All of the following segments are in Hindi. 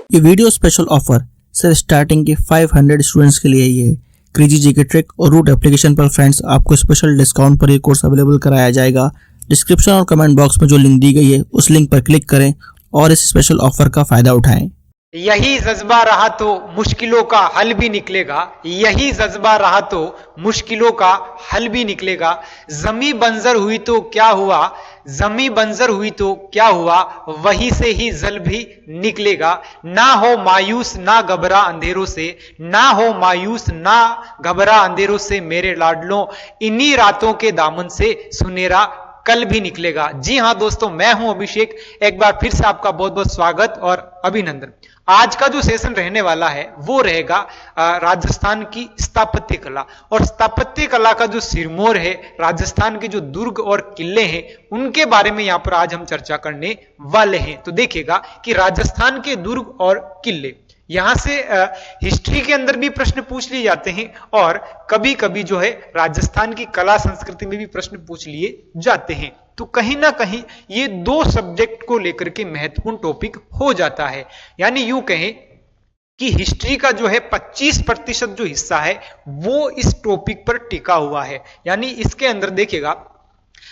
ये वीडियो स्पेशल ऑफर सिर्फ स्टार्टिंग के 500 स्टूडेंट्स के लिए ही है। क्रेजी जीके ट्रिक और रूट एप्लीकेशन पर फ्रेंड्स आपको स्पेशल डिस्काउंट पर ये कोर्स अवेलेबल कराया जाएगा। डिस्क्रिप्शन और कमेंट बॉक्स में जो लिंक दी गई है उस लिंक पर क्लिक करें और इस स्पेशल ऑफर का फायदा उठाएं। यही जज्बा रहा तो मुश्किलों का हल भी निकलेगा। यही जज्बा रहा तो मुश्किलों का हल भी निकलेगा। जमी बंजर हुई तो क्या हुआ, जमी बंजर हुई तो क्या हुआ, वहीं से ही जल भी निकलेगा। ना हो मायूस ना घबरा अंधेरों से, ना हो मायूस ना घबरा अंधेरों से मेरे लाडलों, इन्हीं रातों के दामन से सुनेरा कल भी निकलेगा। जी हां दोस्तों, मैं हूं अभिषेक। एक बार फिर से आपका बहुत बहुत स्वागत और अभिनंदन। आज का जो सेशन रहने वाला है वो रहेगा राजस्थान की स्थापत्य कला। और स्थापत्य कला का जो सिरमौर है, राजस्थान के जो दुर्ग और किले हैं, उनके बारे में यहां पर आज हम चर्चा करने वाले हैं। तो देखिएगा कि राजस्थान के दुर्ग और किले, यहां से हिस्ट्री के अंदर भी प्रश्न पूछ लिए जाते हैं और कभी कभी जो है राजस्थान की कला संस्कृति में भी प्रश्न पूछ लिए जाते हैं। तो कहीं ना कहीं ये दो सब्जेक्ट को लेकर के महत्वपूर्ण टॉपिक हो जाता है। यानी यूं कहें कि हिस्ट्री का जो है 25% जो हिस्सा है वो इस टॉपिक पर टिका हुआ है। यानी इसके अंदर देखिएगा,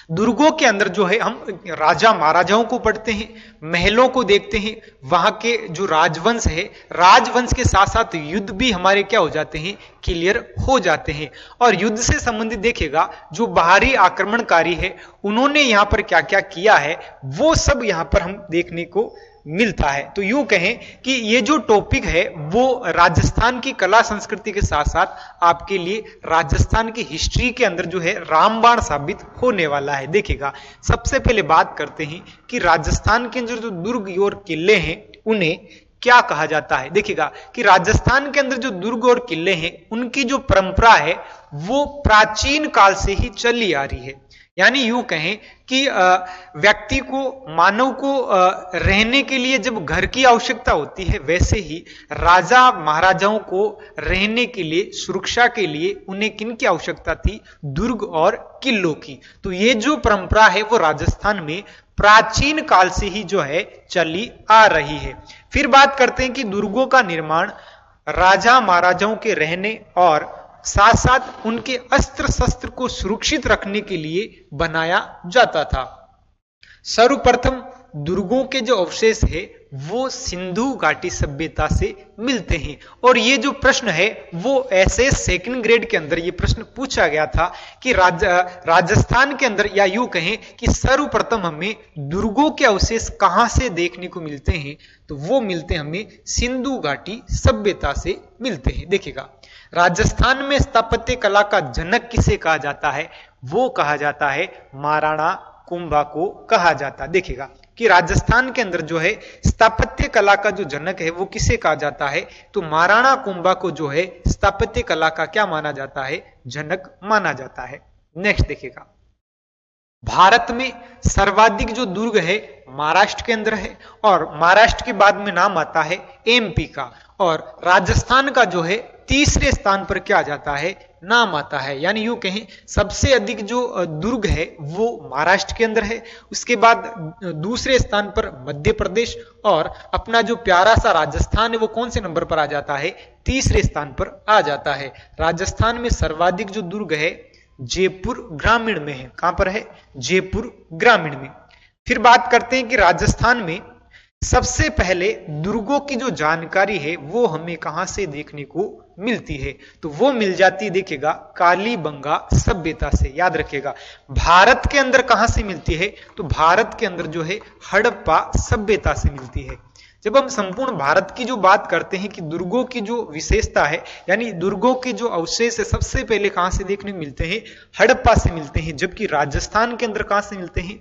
दुर्गों के अंदर जो है हम राजा महाराजाओं को पढ़ते हैं, महलों को देखते हैं, वहां के जो राजवंश है, राजवंश के साथ साथ युद्ध भी हमारे क्या हो जाते हैं, क्लियर हो जाते हैं। और युद्ध से संबंधित देखिएगा जो बाहरी आक्रमणकारी है उन्होंने यहां पर क्या क्या किया है वो सब यहां पर हम देखने को मिलता है। तो यूं कहें कि ये जो टॉपिक है वो राजस्थान की कला संस्कृति के साथ साथ आपके लिए राजस्थान की हिस्ट्री के अंदर जो है रामबाण साबित होने वाला है। देखिएगा, सबसे पहले बात करते हैं कि राजस्थान के अंदर जो दुर्ग और किले हैं उन्हें क्या कहा जाता है। देखिएगा कि राजस्थान के अंदर जो दुर्ग और किले हैं उनकी जो परंपरा है वो प्राचीन काल से ही चली आ रही है। यानी यूं कहें कि व्यक्ति को, मानव को रहने के लिए जब घर की आवश्यकता होती है, वैसे ही राजा महाराजाओं को रहने के लिए, सुरक्षा के लिए उन्हें किन की आवश्यकता थी, दुर्ग और किलों की। तो ये जो परंपरा है वो राजस्थान में प्राचीन काल से ही जो है चली आ रही है। फिर बात करते हैं कि दुर्गों का निर्माण राजा महाराजाओं के रहने और साथ साथ उनके अस्त्र शस्त्र को सुरक्षित रखने के लिए बनाया जाता था। सर्वप्रथम दुर्गों के जो अवशेष है वो सिंधु घाटी सभ्यता से मिलते हैं। और ये जो प्रश्न है वो ऐसे सेकंड ग्रेड के अंदर ये प्रश्न पूछा गया था कि राजस्थान के अंदर, या यूं कहें कि सर्वप्रथम हमें दुर्गों के अवशेष कहां से देखने को मिलते हैं, तो वो मिलते हमें सिंधु घाटी सभ्यता से मिलते हैं। देखिएगा, राजस्थान में स्थापत्य कला का जनक किसे कहा जाता है, वो कहा जाता है महाराणा कुंभा को कहा जाता है। देखिएगा कि राजस्थान के अंदर जो है स्थापत्य कला का जो जनक है वो किसे कहा जाता है, तो महाराणा कुंभा को जो है स्थापत्य कला का क्या माना जाता है, जनक माना जाता है। नेक्स्ट देखिएगा, भारत में सर्वाधिक जो दुर्ग है महाराष्ट्र के अंदर है और महाराष्ट्र के बाद में नाम आता है एमपी का, और राजस्थान का जो है तीसरे स्थान पर क्या जाता है, नाम आता है। यानी यूं कहें सबसे अधिक जो दुर्ग है वो महाराष्ट्र के अंदर है, उसके बाद दूसरे स्थान पर मध्य प्रदेश, और अपना जो प्यारा सा राजस्थान है वो कौन से नंबर पर आ जाता है, तीसरे स्थान पर आ जाता है। राजस्थान में सर्वाधिक जो दुर्ग है जयपुर ग्रामीण में है। कहां पर है, जयपुर ग्रामीण में। फिर बात करते हैं कि राजस्थान में सबसे पहले दुर्गों की जो जानकारी है वो हमें कहां से देखने को मिलती है, तो वो मिल जाती है, देखिएगा, कालीबंगा सभ्यता से। याद रखिएगा, भारत के अंदर कहां से मिलती है, तो भारत के अंदर जो है हड़प्पा सभ्यता से मिलती है। जब हम संपूर्ण भारत की जो बात करते हैं कि दुर्गों की जो विशेषता है, यानी दुर्गों के जो अवशेष है, सबसे पहले कहां से देखने को मिलते हैं, हड़प्पा से मिलते हैं। जबकि राजस्थान के अंदर कहां से मिलते हैं,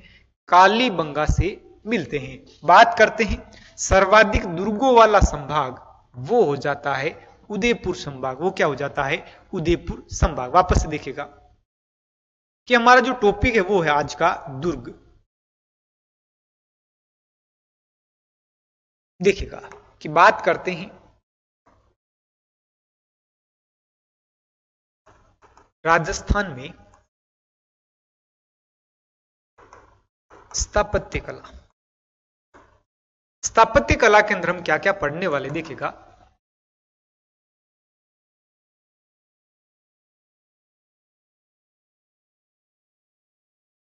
कालीबंगा से मिलते हैं। बात करते हैं सर्वाधिक दुर्गों वाला संभाग, वो हो जाता है उदयपुर संभाग। वो क्या हो जाता है, उदयपुर संभाग। वापस से देखिएगा कि हमारा जो टॉपिक है वो है आज का दुर्ग। देखिएगा कि बात करते हैं राजस्थान में स्थापत्य कला। स्थापत्य कला के अंदर हम क्या क्या पढ़ने वाले देखिएगा।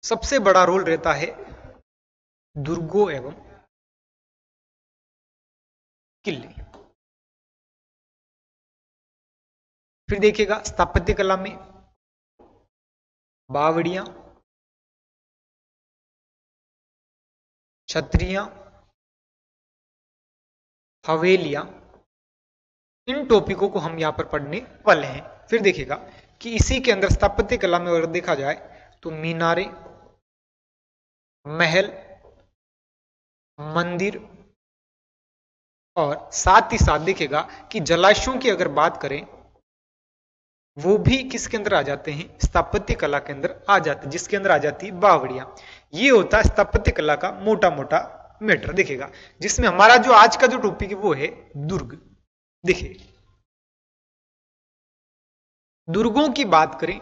सबसे बड़ा रोल रहता है दुर्गों एवं किले। फिर देखिएगा स्थापत्य कला में बावड़ियां, छतरियां, हवेलियां, इन टॉपिकों को हम यहां पर पढ़ने वाले हैं। फिर देखिएगा कि इसी के अंदर स्थापत्य कला में अगर देखा जाए तो मीनारे, महल, मंदिर और साथ ही साथ देखिएगा कि जलाशयों की अगर बात करें वो भी किसके अंदर आ जाते हैं, स्थापत्य कला के अंदर आ जाते हैं, जिसके अंदर आ जाती है बावड़ियां। ये होता है स्थापत्य कला का मोटा मोटा मैटर। देखिएगा जिसमें हमारा जो आज का जो टॉपिक है वो है दुर्ग। देखिए दुर्गों की बात करें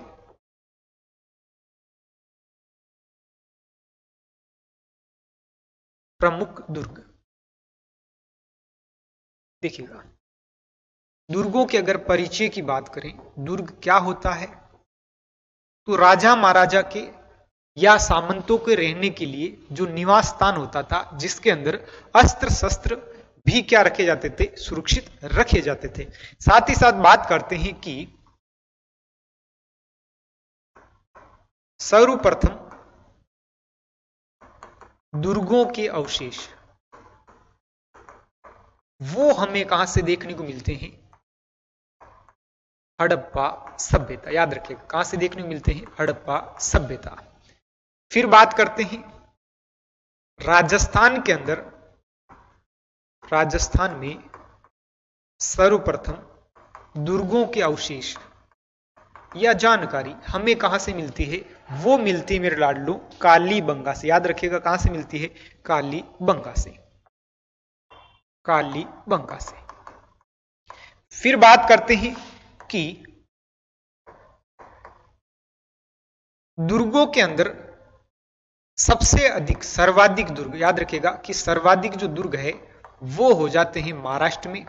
प्रमुख दुर्ग। देखिएगा दुर्गों के अगर परिचय की बात करें, दुर्ग क्या होता है, तो राजा महाराजा के या सामंतों के रहने के लिए जो निवास स्थान होता था, जिसके अंदर अस्त्र शस्त्र भी क्या रखे जाते थे, सुरक्षित रखे जाते थे। साथ ही साथ बात करते हैं कि सर्वप्रथम दुर्गों के अवशेष वो हमें कहां से देखने को मिलते हैं, हड़प्पा सभ्यता। याद रखिएगा कहां से देखने को मिलते हैं, हड़प्पा सभ्यता। फिर बात करते हैं राजस्थान के अंदर, राजस्थान में सर्वप्रथम दुर्गों के अवशेष या जानकारी हमें कहां से मिलती है, वो मिलती है मेरे लाडलो कालीबंगा से। याद रखिएगा कहां से मिलती है, कालीबंगा से, कालीबंगा से। फिर बात करते हैं कि दुर्गों के अंदर सबसे अधिक सर्वाधिक दुर्ग, याद रखिएगा कि सर्वाधिक जो दुर्ग है वो हो जाते हैं महाराष्ट्र में,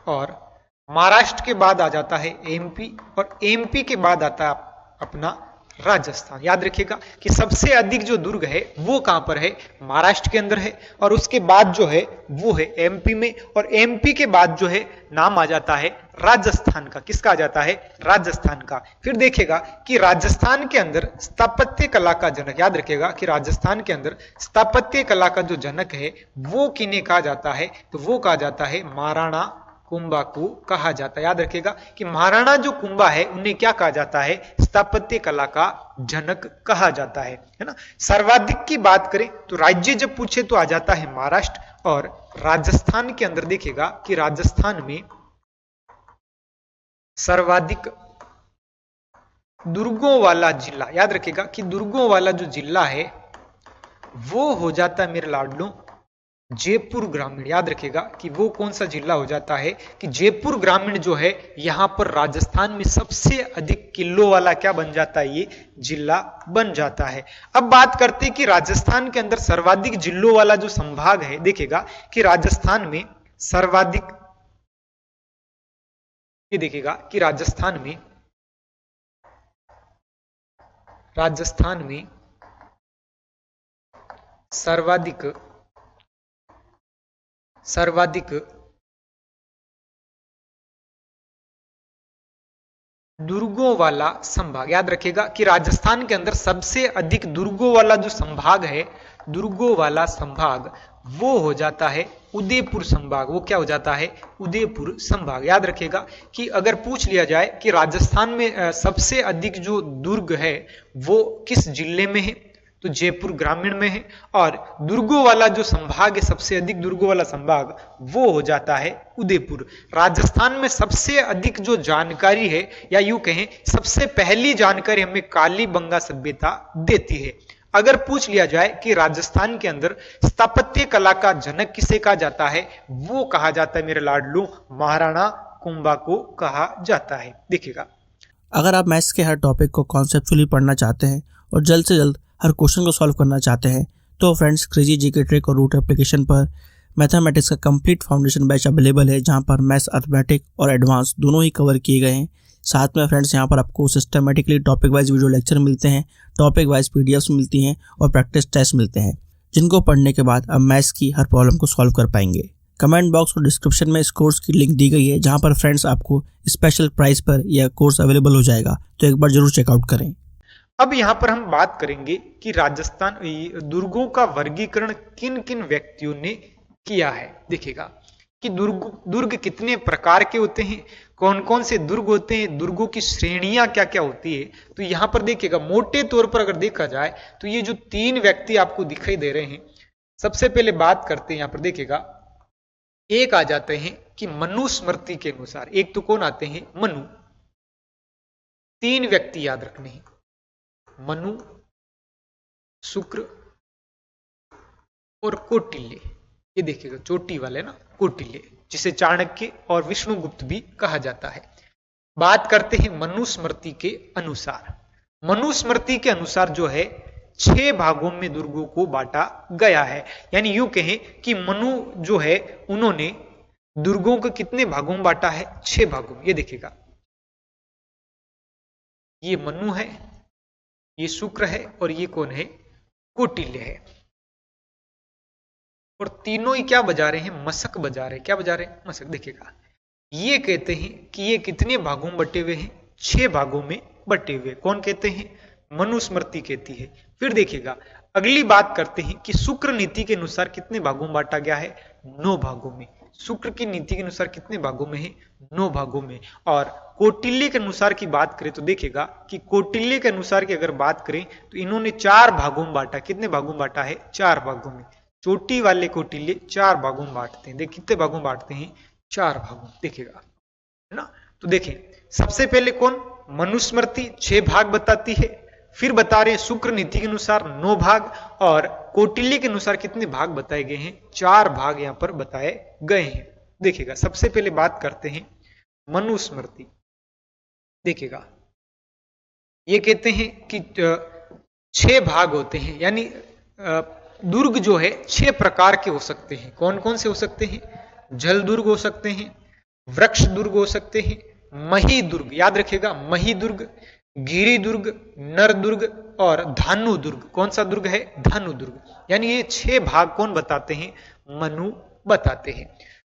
और महाराष्ट्र के बाद आ जाता है एमपी, और एमपी के बाद आता है अपना राजस्थान। याद रखिएगा कि सबसे अधिक जो दुर्ग है वो कहां पर है, महाराष्ट्र के अंदर है, और उसके बाद जो है वो है एमपी में, और एमपी के बाद जो है नाम आ जाता है राजस्थान का। किसका आ जाता है, राजस्थान का। फिर देखिएगा कि राजस्थान के अंदर स्थापत्य कला का जनक, याद रखिएगा कि राजस्थान के अंदर स्थापत्य कला का जो जनक है वो किन्हें कहा जाता है, तो वो कहा जाता है महाराणा कुंभा को कहा जाता है। याद रखिएगा कि महाराणा जो कुंभा है उन्हें क्या कहा जाता है, स्थापत्य कला का जनक कहा जाता है ना। सर्वाधिक की बात करें तो राज्य जब पूछे तो आ जाता है महाराष्ट्र, और राजस्थान के अंदर देखिएगा कि राजस्थान में सर्वाधिक दुर्गों वाला जिला, याद रखिएगा कि दुर्गों वाला जो जिला है वो हो जाता है मेरे लाडलो जयपुर ग्रामीण। याद रखिएगा कि वो कौन सा जिला हो जाता है, कि जयपुर ग्रामीण जो है यहां पर राजस्थान में सबसे अधिक किलों वाला क्या बन जाता है, ये जिला बन जाता है। अब बात करते हैं कि राजस्थान के अंदर सर्वाधिक जिलों वाला जो संभाग है, देखिएगा कि राजस्थान में सर्वाधिक, ये देखिएगा कि राजस्थान में सर्वाधिक दुर्गों वाला संभाग, याद रखिएगा कि राजस्थान के अंदर सबसे अधिक दुर्गों वाला जो संभाग है, दुर्गों वाला संभाग वो हो जाता है उदयपुर संभाग। वो क्या हो जाता है, उदयपुर संभाग। याद रखिएगा कि अगर पूछ लिया जाए कि राजस्थान में सबसे अधिक जो दुर्ग है वो किस जिले में है, तो जयपुर ग्रामीण में है, और दुर्गों वाला जो संभाग है, सबसे अधिक दुर्गों वाला संभाग वो हो जाता है उदयपुर। राजस्थान में सबसे अधिक जो जानकारी है, या यूं कहें सबसे पहली जानकारी हमें कालीबंगा सभ्यता देती है। अगर पूछ लिया जाए कि राजस्थान के अंदर स्थापत्य कला का जनक किसे कहा जाता है, वो कहा जाता है मेरे लाडलू महाराणा कुंभा को कहा जाता है। देखिएगा अगर आप मैथ्स के हर टॉपिक को कॉन्सेप्चुअली पढ़ना चाहते हैं और जल्द से जल्द हर क्वेश्चन को सॉल्व करना चाहते हैं, तो फ्रेंड्स क्रेजी जीके ट्रिक और रूट एप्लीकेशन पर मैथमेटिक्स का कंप्लीट फाउंडेशन बैच अवेलेबल है, जहां पर मैथ्स, अर्थमेटिक और एडवांस दोनों ही कवर किए गए हैं। साथ में फ्रेंड्स यहाँ पर आपको systematically topic wise video lecture मिलते हैं, टॉपिक वाइज पीडीएफ्स मिलती हैं और प्रैक्टिस टेस्ट मिलते हैं, जिनको पढ़ने के बाद आप मैथ्स की हर प्रॉब्लम को सॉल्व कर पाएंगे। कमेंट बॉक्स और डिस्क्रिप्शन में इस कोर्स की लिंक दी गई है, जहां पर फ्रेंड्स आपको स्पेशल प्राइस पर यह कोर्स अवेलेबल हो जाएगा, तो एक बार जरूर चेकआउट करें। अब यहाँ पर हम बात करेंगे कि राजस्थान दुर्गों का वर्गीकरण किन किन व्यक्तियों ने किया है। देखिएगा कि दुर्ग कितने प्रकार के होते हैं, कौन कौन से दुर्ग होते हैं, दुर्गों की श्रेणियां क्या क्या होती है। तो यहाँ पर देखिएगा मोटे तौर पर अगर देखा जाए तो ये जो 3 व्यक्ति आपको दिखाई दे रहे हैं, सबसे पहले बात करते हैं यहाँ पर देखिएगा, एक आ जाते हैं कि मनुस्मृति के अनुसार, एक तो कौन आते हैं, मनु। 3 व्यक्ति याद रखने हैं, मनु, शुक्र और कौटिल्य। ये देखिएगा चोटी वाले ना, कौटिल्य, जिसे चाणक्य और विष्णुगुप्त भी कहा जाता है। बात करते हैं मनुस्मृति के अनुसार। मनुस्मृति के अनुसार जो है 6 भागों में दुर्गों को बांटा गया है। यानी यूं कहें कि मनु जो है उन्होंने दुर्गों को कितने भागों में बांटा है, 6 भागों में। ये देखिएगा, ये मनु है, ये शुक्र है और ये कौन है, कौटिल्य है। और तीनों ही क्या बजा रहे हैं, मशक बजा रहे हैं। क्या बजा रहे हैं, मशक। देखिएगा ये कहते हैं कि ये कितने भागों में बटे हुए हैं, 6 भागों में बटे हुए। कौन कहते हैं, मनुस्मृति कहती है। फिर देखिएगा अगली बात करते हैं कि शुक्र नीति के अनुसार कितने भागों में बांटा गया है, 9 भागों में। शुक्र की नीति के अनुसार कितने भागों में है, 9 भागों में। और कौटिल्य के अनुसार की बात करें तो देखिएगा कि कौटिल्य के अनुसार की अगर बात करें तो इन्होंने 4 भागों में बांटा। कितने भागों में बांटा है, 4 भागों में। चोटी वाले कौटिल्य 4 भागों में बांटते हैं। देखिए कितने भागों में बांटते हैं, 4 भागों में। देखिएगा है ना। तो देखें सबसे पहले कौन, मनुस्मृति 6 भाग बताती है। फिर बता रहे हैं शुक्र नीति के अनुसार 9 भाग, और कौटिल्य के अनुसार कितने भाग बताए गए हैं, 4 भाग यहां पर बताए गए हैं। देखिएगा सबसे पहले बात करते हैं मनुस्मृति। देखिएगा ये कहते हैं कि 6 भाग होते हैं, यानी दुर्ग जो है 6 प्रकार के हो सकते हैं। कौन कौन से हो सकते हैं, जल दुर्ग हो सकते हैं, वृक्ष दुर्ग हो सकते हैं, मही दुर्ग, याद रखिएगा मही दुर्ग, गिरी दुर्ग, नर दुर्ग और धानु दुर्ग। कौन सा दुर्ग है, धानु दुर्ग। यानी ये 6 भाग कौन बताते हैं, मनु बताते हैं।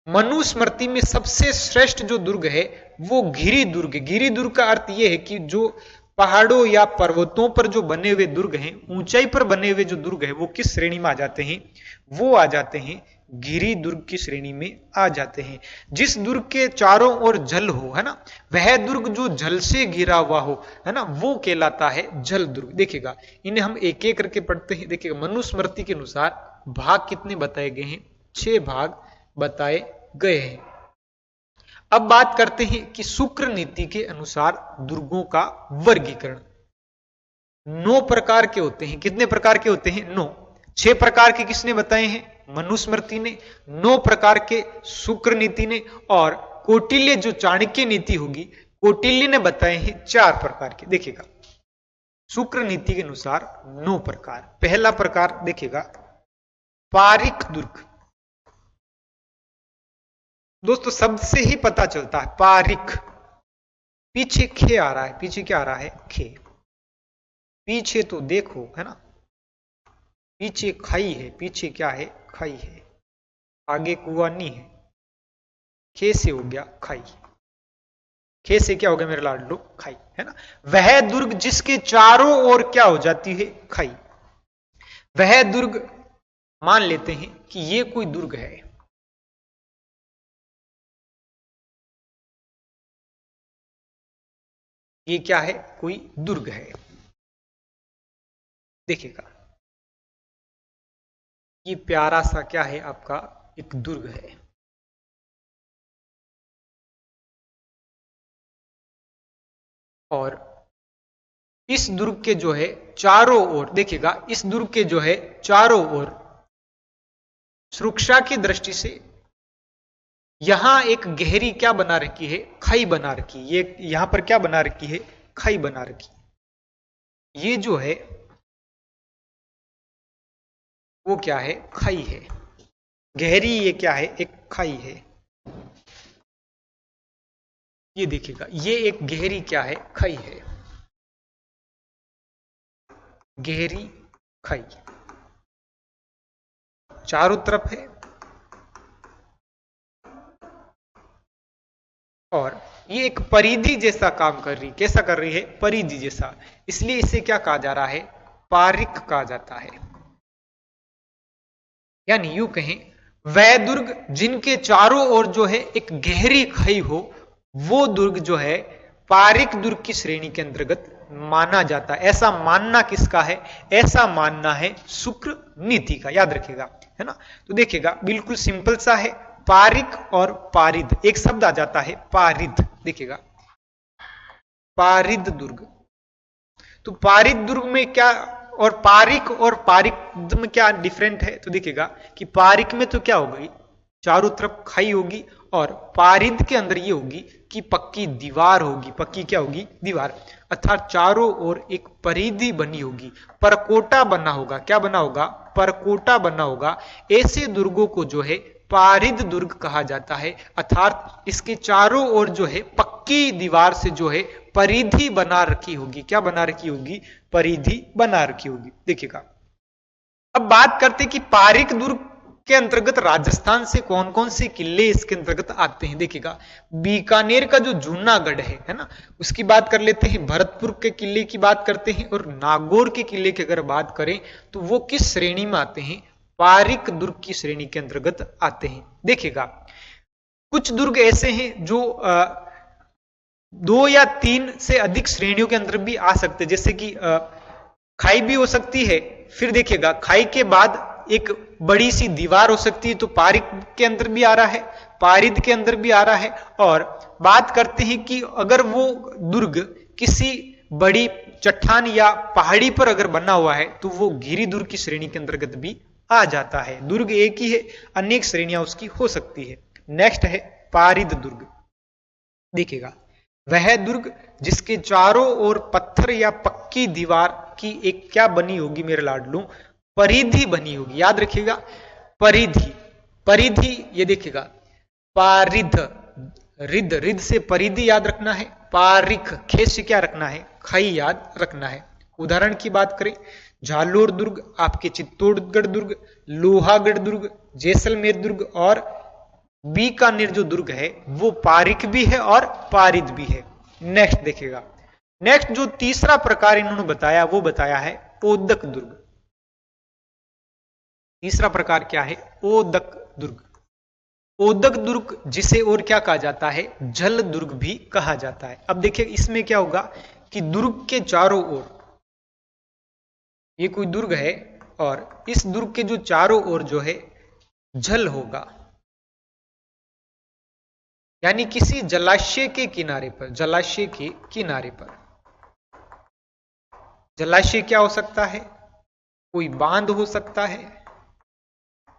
मनुस्मृति में सबसे श्रेष्ठ जो दुर्ग है वो गिरी दुर्ग। गिरी दुर्ग का अर्थ यह है कि जो पहाड़ों या पर्वतों पर जो बने हुए दुर्ग हैं, ऊंचाई पर बने हुए जो दुर्ग है, वो किस श्रेणी में आ जाते हैं, वो आ जाते हैं गिरी दुर्ग की श्रेणी में आ जाते हैं। जिस दुर्ग के चारों ओर जल हो, है ना, वह दुर्ग जो जल से घिरा हुआ हो, है ना, वो कहलाता है जल दुर्ग। देखिएगा इन्हें हम एक एक करके पढ़ते हैं। देखिएगा मनुस्मृति के अनुसार भाग कितने बताए गए हैं, 6 भाग बताए गए हैं। अब बात करते हैं कि शुक्र नीति के अनुसार दुर्गों का वर्गीकरण 9 प्रकार के होते हैं। कितने प्रकार के होते हैं, 9। 6 प्रकार के किसने बताए हैं, मनुस्मृति ने। 9 प्रकार के शुक्र नीति ने। और कौटिल्य जो चाणक्य नीति होगी, कौटिल्य ने बताए हैं 4 प्रकार के। देखिएगा शुक्र नीति के अनुसार 9 प्रकार। पहला प्रकार देखिएगा पारिक दुर्ग। दोस्तों शब्द से ही पता चलता है, पारिक, पीछे खे आ रहा है, पीछे क्या आ रहा है, खे। पीछे तो देखो, है ना, पीछे खाई है, पीछे क्या है, खाई है, आगे कुआं नहीं है। खे से हो गया खाई, खे से क्या हो गया मेरे लाडलो, खाई, है ना। वह दुर्ग जिसके चारों ओर क्या हो जाती है, खाई, वह दुर्ग मान लेते हैं कि ये कोई दुर्ग है। ये क्या है, कोई दुर्ग है। देखिएगा ये प्यारा सा क्या है, आपका एक दुर्ग है। और इस दुर्ग के जो है चारों ओर, देखिएगा इस दुर्ग के जो है चारों ओर सुरक्षा की दृष्टि से यहां एक गहरी क्या बना रखी है, खाई बना रखी। ये यहां पर क्या बना रखी है, खाई बना रखी। ये जो है वो क्या है, खाई है, गहरी ये क्या है, एक खाई है। ये देखिएगा, ये एक गहरी क्या है, खाई है, गहरी खाई चारों तरफ है और ये एक परिधि जैसा काम कर रही, कैसा कर रही है, परिधि जैसा, इसलिए इसे क्या कहा जा रहा है, पारिक कहा जाता है। यानी यूं कहें, वह दुर्ग जिनके चारों ओर जो है एक गहरी खाई हो, वो दुर्ग जो है पारिक दुर्ग की श्रेणी के अंतर्गत माना जाता है। ऐसा मानना किसका है, ऐसा मानना है शुक्र नीति का, याद रखिएगा, है ना। तो देखिएगा बिल्कुल सिंपल सा है, पारिक और पारिद, एक शब्द आ जाता है पारिद, देखिएगा पारिद दुर्ग। तो पारिद दुर्ग में क्या, और पारिक और पारिक में क्या डिफरेंट है, तो देखिएगा कि पारिक में तो क्या होगी, चारों तरफ खाई होगी, और पारिद के अंदर ये होगी कि पक्की दीवार होगी, पक्की क्या होगी, दीवार, अर्थात चारों ओर एक परिधि बनी होगी, परकोटा बना होगा, क्या बना होगा, परकोटा बना होगा। ऐसे दुर्गों को जो है पारिद दुर्ग कहा जाता है, अर्थात इसके चारों ओर जो है पक्की दीवार से जो है परिधि बना रखी होगी, क्या बना रखी होगी, परिधि बना रखी होगी। देखिएगा अब बात करते हैं कि पारिक दुर्ग के अंतर्गत राजस्थान से कौन कौन से किले इसके अंतर्गत आते हैं। देखिएगा बीकानेर का जो जूनागढ़ है ना, उसकी बात कर लेते हैं, भरतपुर के किले की बात करते हैं, और नागौर के किले की अगर बात करें तो वो किस श्रेणी में आते हैं, पारिक दुर्ग की श्रेणी के अंतर्गत आते हैं। देखिएगा कुछ दुर्ग ऐसे हैं जो 2 या 3 से अधिक श्रेणियों के अंदर भी आ सकते हैं, जैसे कि खाई भी हो सकती है, फिर देखिएगा खाई के बाद एक बड़ी सी दीवार हो सकती है, तो पारिक के अंदर भी आ रहा है, पारिद के अंदर भी आ रहा है। और बात करते हैं कि अगर वो दुर्ग किसी बड़ी चट्टान या पहाड़ी पर अगर बना हुआ है तो वो गिरी दुर्ग की श्रेणी के अंतर्गत भी आ जाता है। दुर्ग एक ही है, अनेक श्रेणियां उसकी हो सकती है। नेक्स्ट है पारिद दुर्ग। देखिएगा वह दुर्ग जिसके चारों ओर पत्थर या पक्की दीवार की एक क्या बनी होगी मेरे लाडलू, परिधि बनी होगी, याद रखिएगा परिधि, परिधि ये देखिएगा पारिध, रिद, रिद से परिधि याद रखना है, पारिक खे से क्या रखना है, खाई याद रखना है। उदाहरण की बात करें, जालोर दुर्ग, आपके चित्तौड़गढ़ दुर्ग, लोहागढ़ दुर्ग, जैसलमेर दुर्ग और बीकानेर जो दुर्ग है वो पारिक भी है और पारिद भी है। नेक्स्ट देखिएगा, नेक्स्ट जो तीसरा प्रकार इन्होंने बताया वो बताया है ओदक दुर्ग। तीसरा प्रकार क्या है, ओदक दुर्ग। ओदक दुर्ग जिसे और क्या कहा जाता है, जल दुर्ग भी कहा जाता है। अब देखिए इसमें क्या होगा कि दुर्ग के चारों ओर, ये कोई दुर्ग है और इस दुर्ग के जो चारों ओर जो है जल होगा, यानी किसी जलाशय के किनारे पर, जलाशय के किनारे पर, जलाशय क्या हो सकता है, कोई बांध हो सकता है,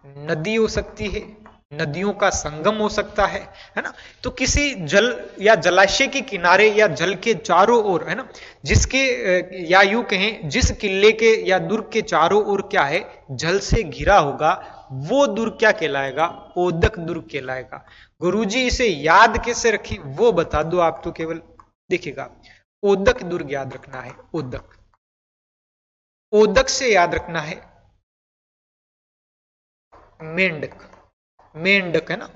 नदी हो सकती है, नदियों का संगम हो सकता है ना। तो किसी जल या जलाशय के किनारे या जल के चारों ओर, है ना, जिसके या यूं कहें जिस किले के या दुर्ग के चारों ओर क्या है, जल से घिरा होगा, वो दुर्ग क्या कहलाएगा, ओदक दुर्ग कहलाएगा। गुरुजी इसे याद कैसे रखें वो बता दो आप तो केवल। देखिएगा ओदक दुर्ग याद रखना है, ओदक, ओदक से याद रखना है मेंढक, मेंढक है ना,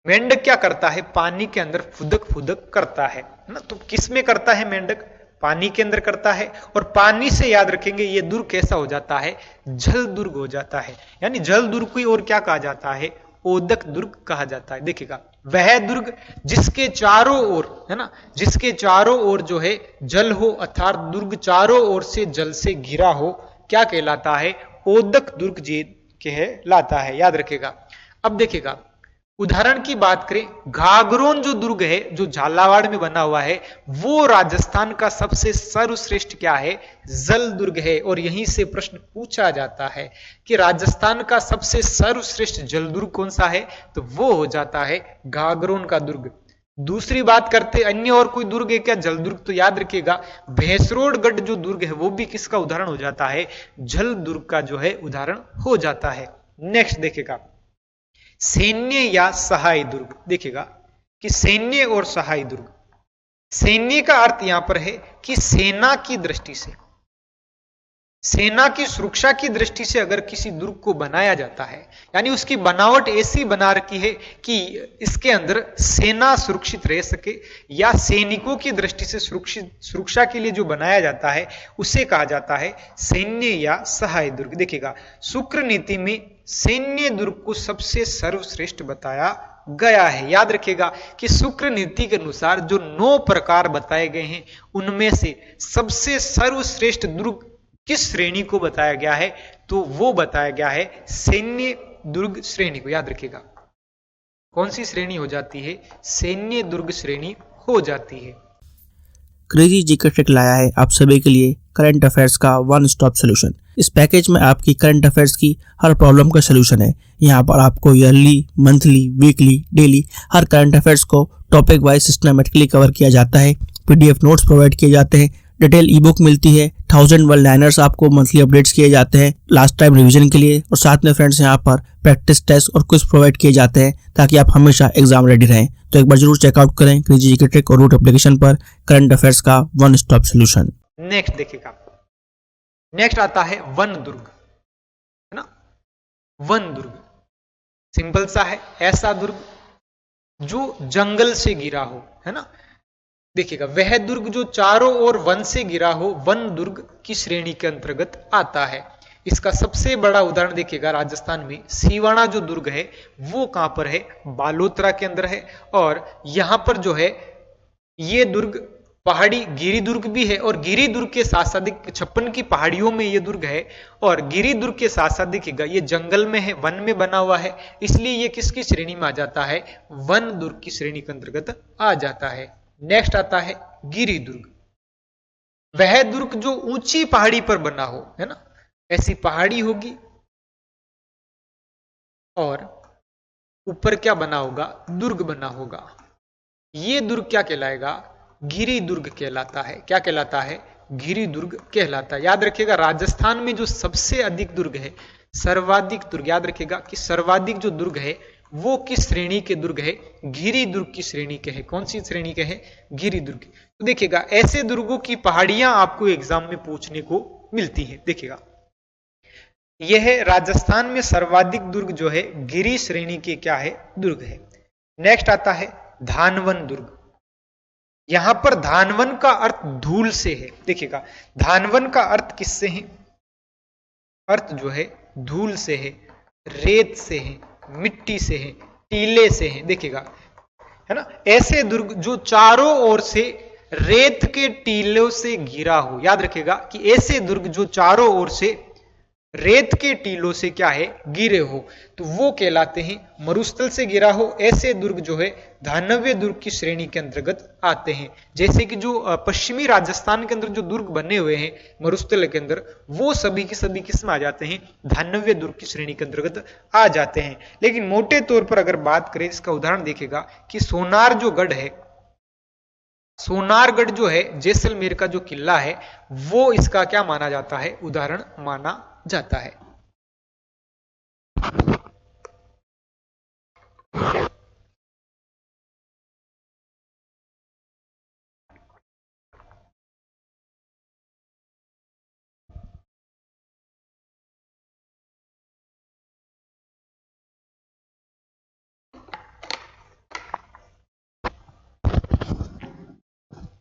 मेंढक क्या करता है, पानी के अंदर फुदक फुदक करता है ना। तो किस में करता है मेंढक, पानी के अंदर करता है, और पानी से याद रखेंगे ये दुर्ग कैसा हो जाता है, जल दुर्ग हो जाता है। यानी जल दुर्ग को और क्या कहा जाता है, ओदक दुर्ग कहा जाता है। देखिएगा वह दुर्ग जिसके चारों ओर, है ना, जिसके चारों ओर जो है जल हो, अर्थात दुर्ग चारों ओर से जल से घिरा हो, क्या कहलाता है, ओदक दुर्ग जी कहलाता है, याद रखेगा। अब देखिएगा उदाहरण की बात करें, घाघरोन जो दुर्ग है जो झालावाड़ में बना हुआ है, वो राजस्थान का सबसे सर्वश्रेष्ठ क्या है, जल दुर्ग है। और यहीं से प्रश्न पूछा जाता है कि राजस्थान का सबसे सर्वश्रेष्ठ जल दुर्ग कौन सा है, तो वो हो जाता है घाघरोन का दुर्ग। दूसरी बात करते अन्य और कोई दुर्ग है क्या, जल दुर्ग, तो याद रखिएगा भैंसरोडगढ़ जो दुर्ग है वो भी किसका उदाहरण हो जाता है, जल दुर्ग का जो है उदाहरण हो जाता है। नेक्स्ट देखिएगा सैन्य या सहाय दुर्ग। देखिएगा कि सैन्य और सहाय दुर्ग, सैन्य का अर्थ यहां पर है कि सेना की दृष्टि से, सेना की सुरक्षा की दृष्टि से अगर किसी दुर्ग को बनाया जाता है, यानी उसकी बनावट ऐसी बना रखी है कि इसके अंदर सेना सुरक्षित रह सके, या सैनिकों की दृष्टि से सुरक्षा के लिए जो बनाया जाता है उसे कहा जाता है सैन्य या सहाय दुर्ग। देखिएगा शुक्र नीति में सैन्य दुर्ग को सबसे सर्वश्रेष्ठ बताया गया है। याद रखिएगा कि शुक्र नीति के अनुसार जो 9 प्रकार बताए गए हैं उनमें से सबसे सर्वश्रेष्ठ दुर्ग किस श्रेणी को बताया गया है, तो वो बताया गया है सैन्य दुर्ग श्रेणी को। याद रखिएगा कौन सी श्रेणी हो जाती है, सैन्य दुर्ग श्रेणी हो जाती है। क्रेजी जीके ट्रिक लाया है आप सभी के लिए करंट अफेयर्स का वन स्टॉप सोल्यूशन। इस पैकेज में आपकी करंट अफेयर्स की हर प्रॉब्लम का सोल्यूशन है। यहाँ पर आपको ईयरली, मंथली, वीकली, डेली हर करंट अफेयर्स को टॉपिक वाइज सिस्टमेटिकली कवर किया जाता है। पीडीएफ नोट्स प्रोवाइड किए जाते हैं, डिटेल ई बुक मिलती है, 1000 वर्ड लाइनर्स आपको मंथली अपडेट्स किए जाते हैं लास्ट टाइम रिवीजन के लिए, और साथ में फ्रेंड्स यहाँ पर प्रैक्टिस टेस्ट और क्विज प्रोवाइड किए जाते हैं ताकि आप हमेशा एग्जाम रेडी रहें। तो एक बार जरूर चेकआउट करें क्रेजी जीके ट्रिक और रूट एप्लीकेशन पर करंट अफेयर्स का वन स्टॉप सोल्यूशन। नेक्स्ट देखिएगा, नेक्स्ट आता है वन दुर्ग, है ना। वन दुर्ग सिंपल सा है, ऐसा दुर्ग जो जंगल से घिरा हो, है ना। देखिएगा वह दुर्ग जो चारों ओर वन से घिरा हो वन दुर्ग की श्रेणी के अंतर्गत आता है। इसका सबसे बड़ा उदाहरण देखिएगा राजस्थान में सिवाना जो दुर्ग है वो कहां पर है, बालोतरा के अंदर है। और यहां पर जो है ये दुर्ग पहाड़ी गिरी दुर्ग भी है, और गिरी दुर्ग के साथ साथ 56 की पहाड़ियों में ये दुर्ग है, और गिरी दुर्ग के साथ साथ देखिएगा ये जंगल में है, वन में बना हुआ है, इसलिए ये किसकी श्रेणी में आ जाता है, वन दुर्ग की श्रेणी के अंतर्गत आ जाता है। नेक्स्ट आता है गिरी दुर्ग, वह दुर्ग जो ऊंची पहाड़ी पर बना हो, है ना। ऐसी पहाड़ी होगी और ऊपर क्या बना होगा, दुर्ग बना होगा। ये दुर्ग क्या कहलाएगा, गिरी दुर्ग कहलाता है। क्या कहलाता है, गिरी दुर्ग कहलाता है। याद रखिएगा राजस्थान में जो सबसे अधिक दुर्ग है, सर्वाधिक दुर्ग, याद रखिएगा कि सर्वाधिक जो दुर्ग है वो किस श्रेणी के दुर्ग है, गिरी दुर्ग की श्रेणी के है। कौन सी श्रेणी के है, गिरी दुर्ग। तो देखिएगा ऐसे दुर्गों की पहाड़ियां आपको एग्जाम में पूछने को मिलती है। देखिएगा यह राजस्थान में सर्वाधिक दुर्ग जो है गिरी श्रेणी के क्या है, दुर्ग है। नेक्स्ट आता है धानवन दुर्ग। यहां पर धानवन का अर्थ धूल से है। देखिएगा धानवन का अर्थ किससे है, अर्थ जो है धूल से है, रेत से है, मिट्टी से है, टीले से है। देखिएगा है ना, ऐसे दुर्ग जो चारों ओर से रेत के टीलों से घिरा हो। याद रखिएगा कि ऐसे दुर्ग जो चारों ओर से रेत के टीलों से क्या है, घिरे हो, तो वो कहलाते हैं मरुस्थल से घिरा हो। ऐसे दुर्ग जो है धानव्य दुर्ग की श्रेणी के अंतर्गत आते हैं। जैसे कि जो पश्चिमी राजस्थान के अंदर जो दुर्ग बने हुए हैं मरुस्थल के अंदर, वो सभी की सभी किस में आ जाते हैं, धानव्य दुर्ग की श्रेणी के अंतर्गत आ जाते हैं। लेकिन मोटे तौर पर अगर बात करें, इसका उदाहरण देखिएगा कि सोनार जो गढ़ है, सोनारगढ़ जो है जैसलमेर का जो किला है, वो इसका क्या माना जाता है, उदाहरण माना जाता है।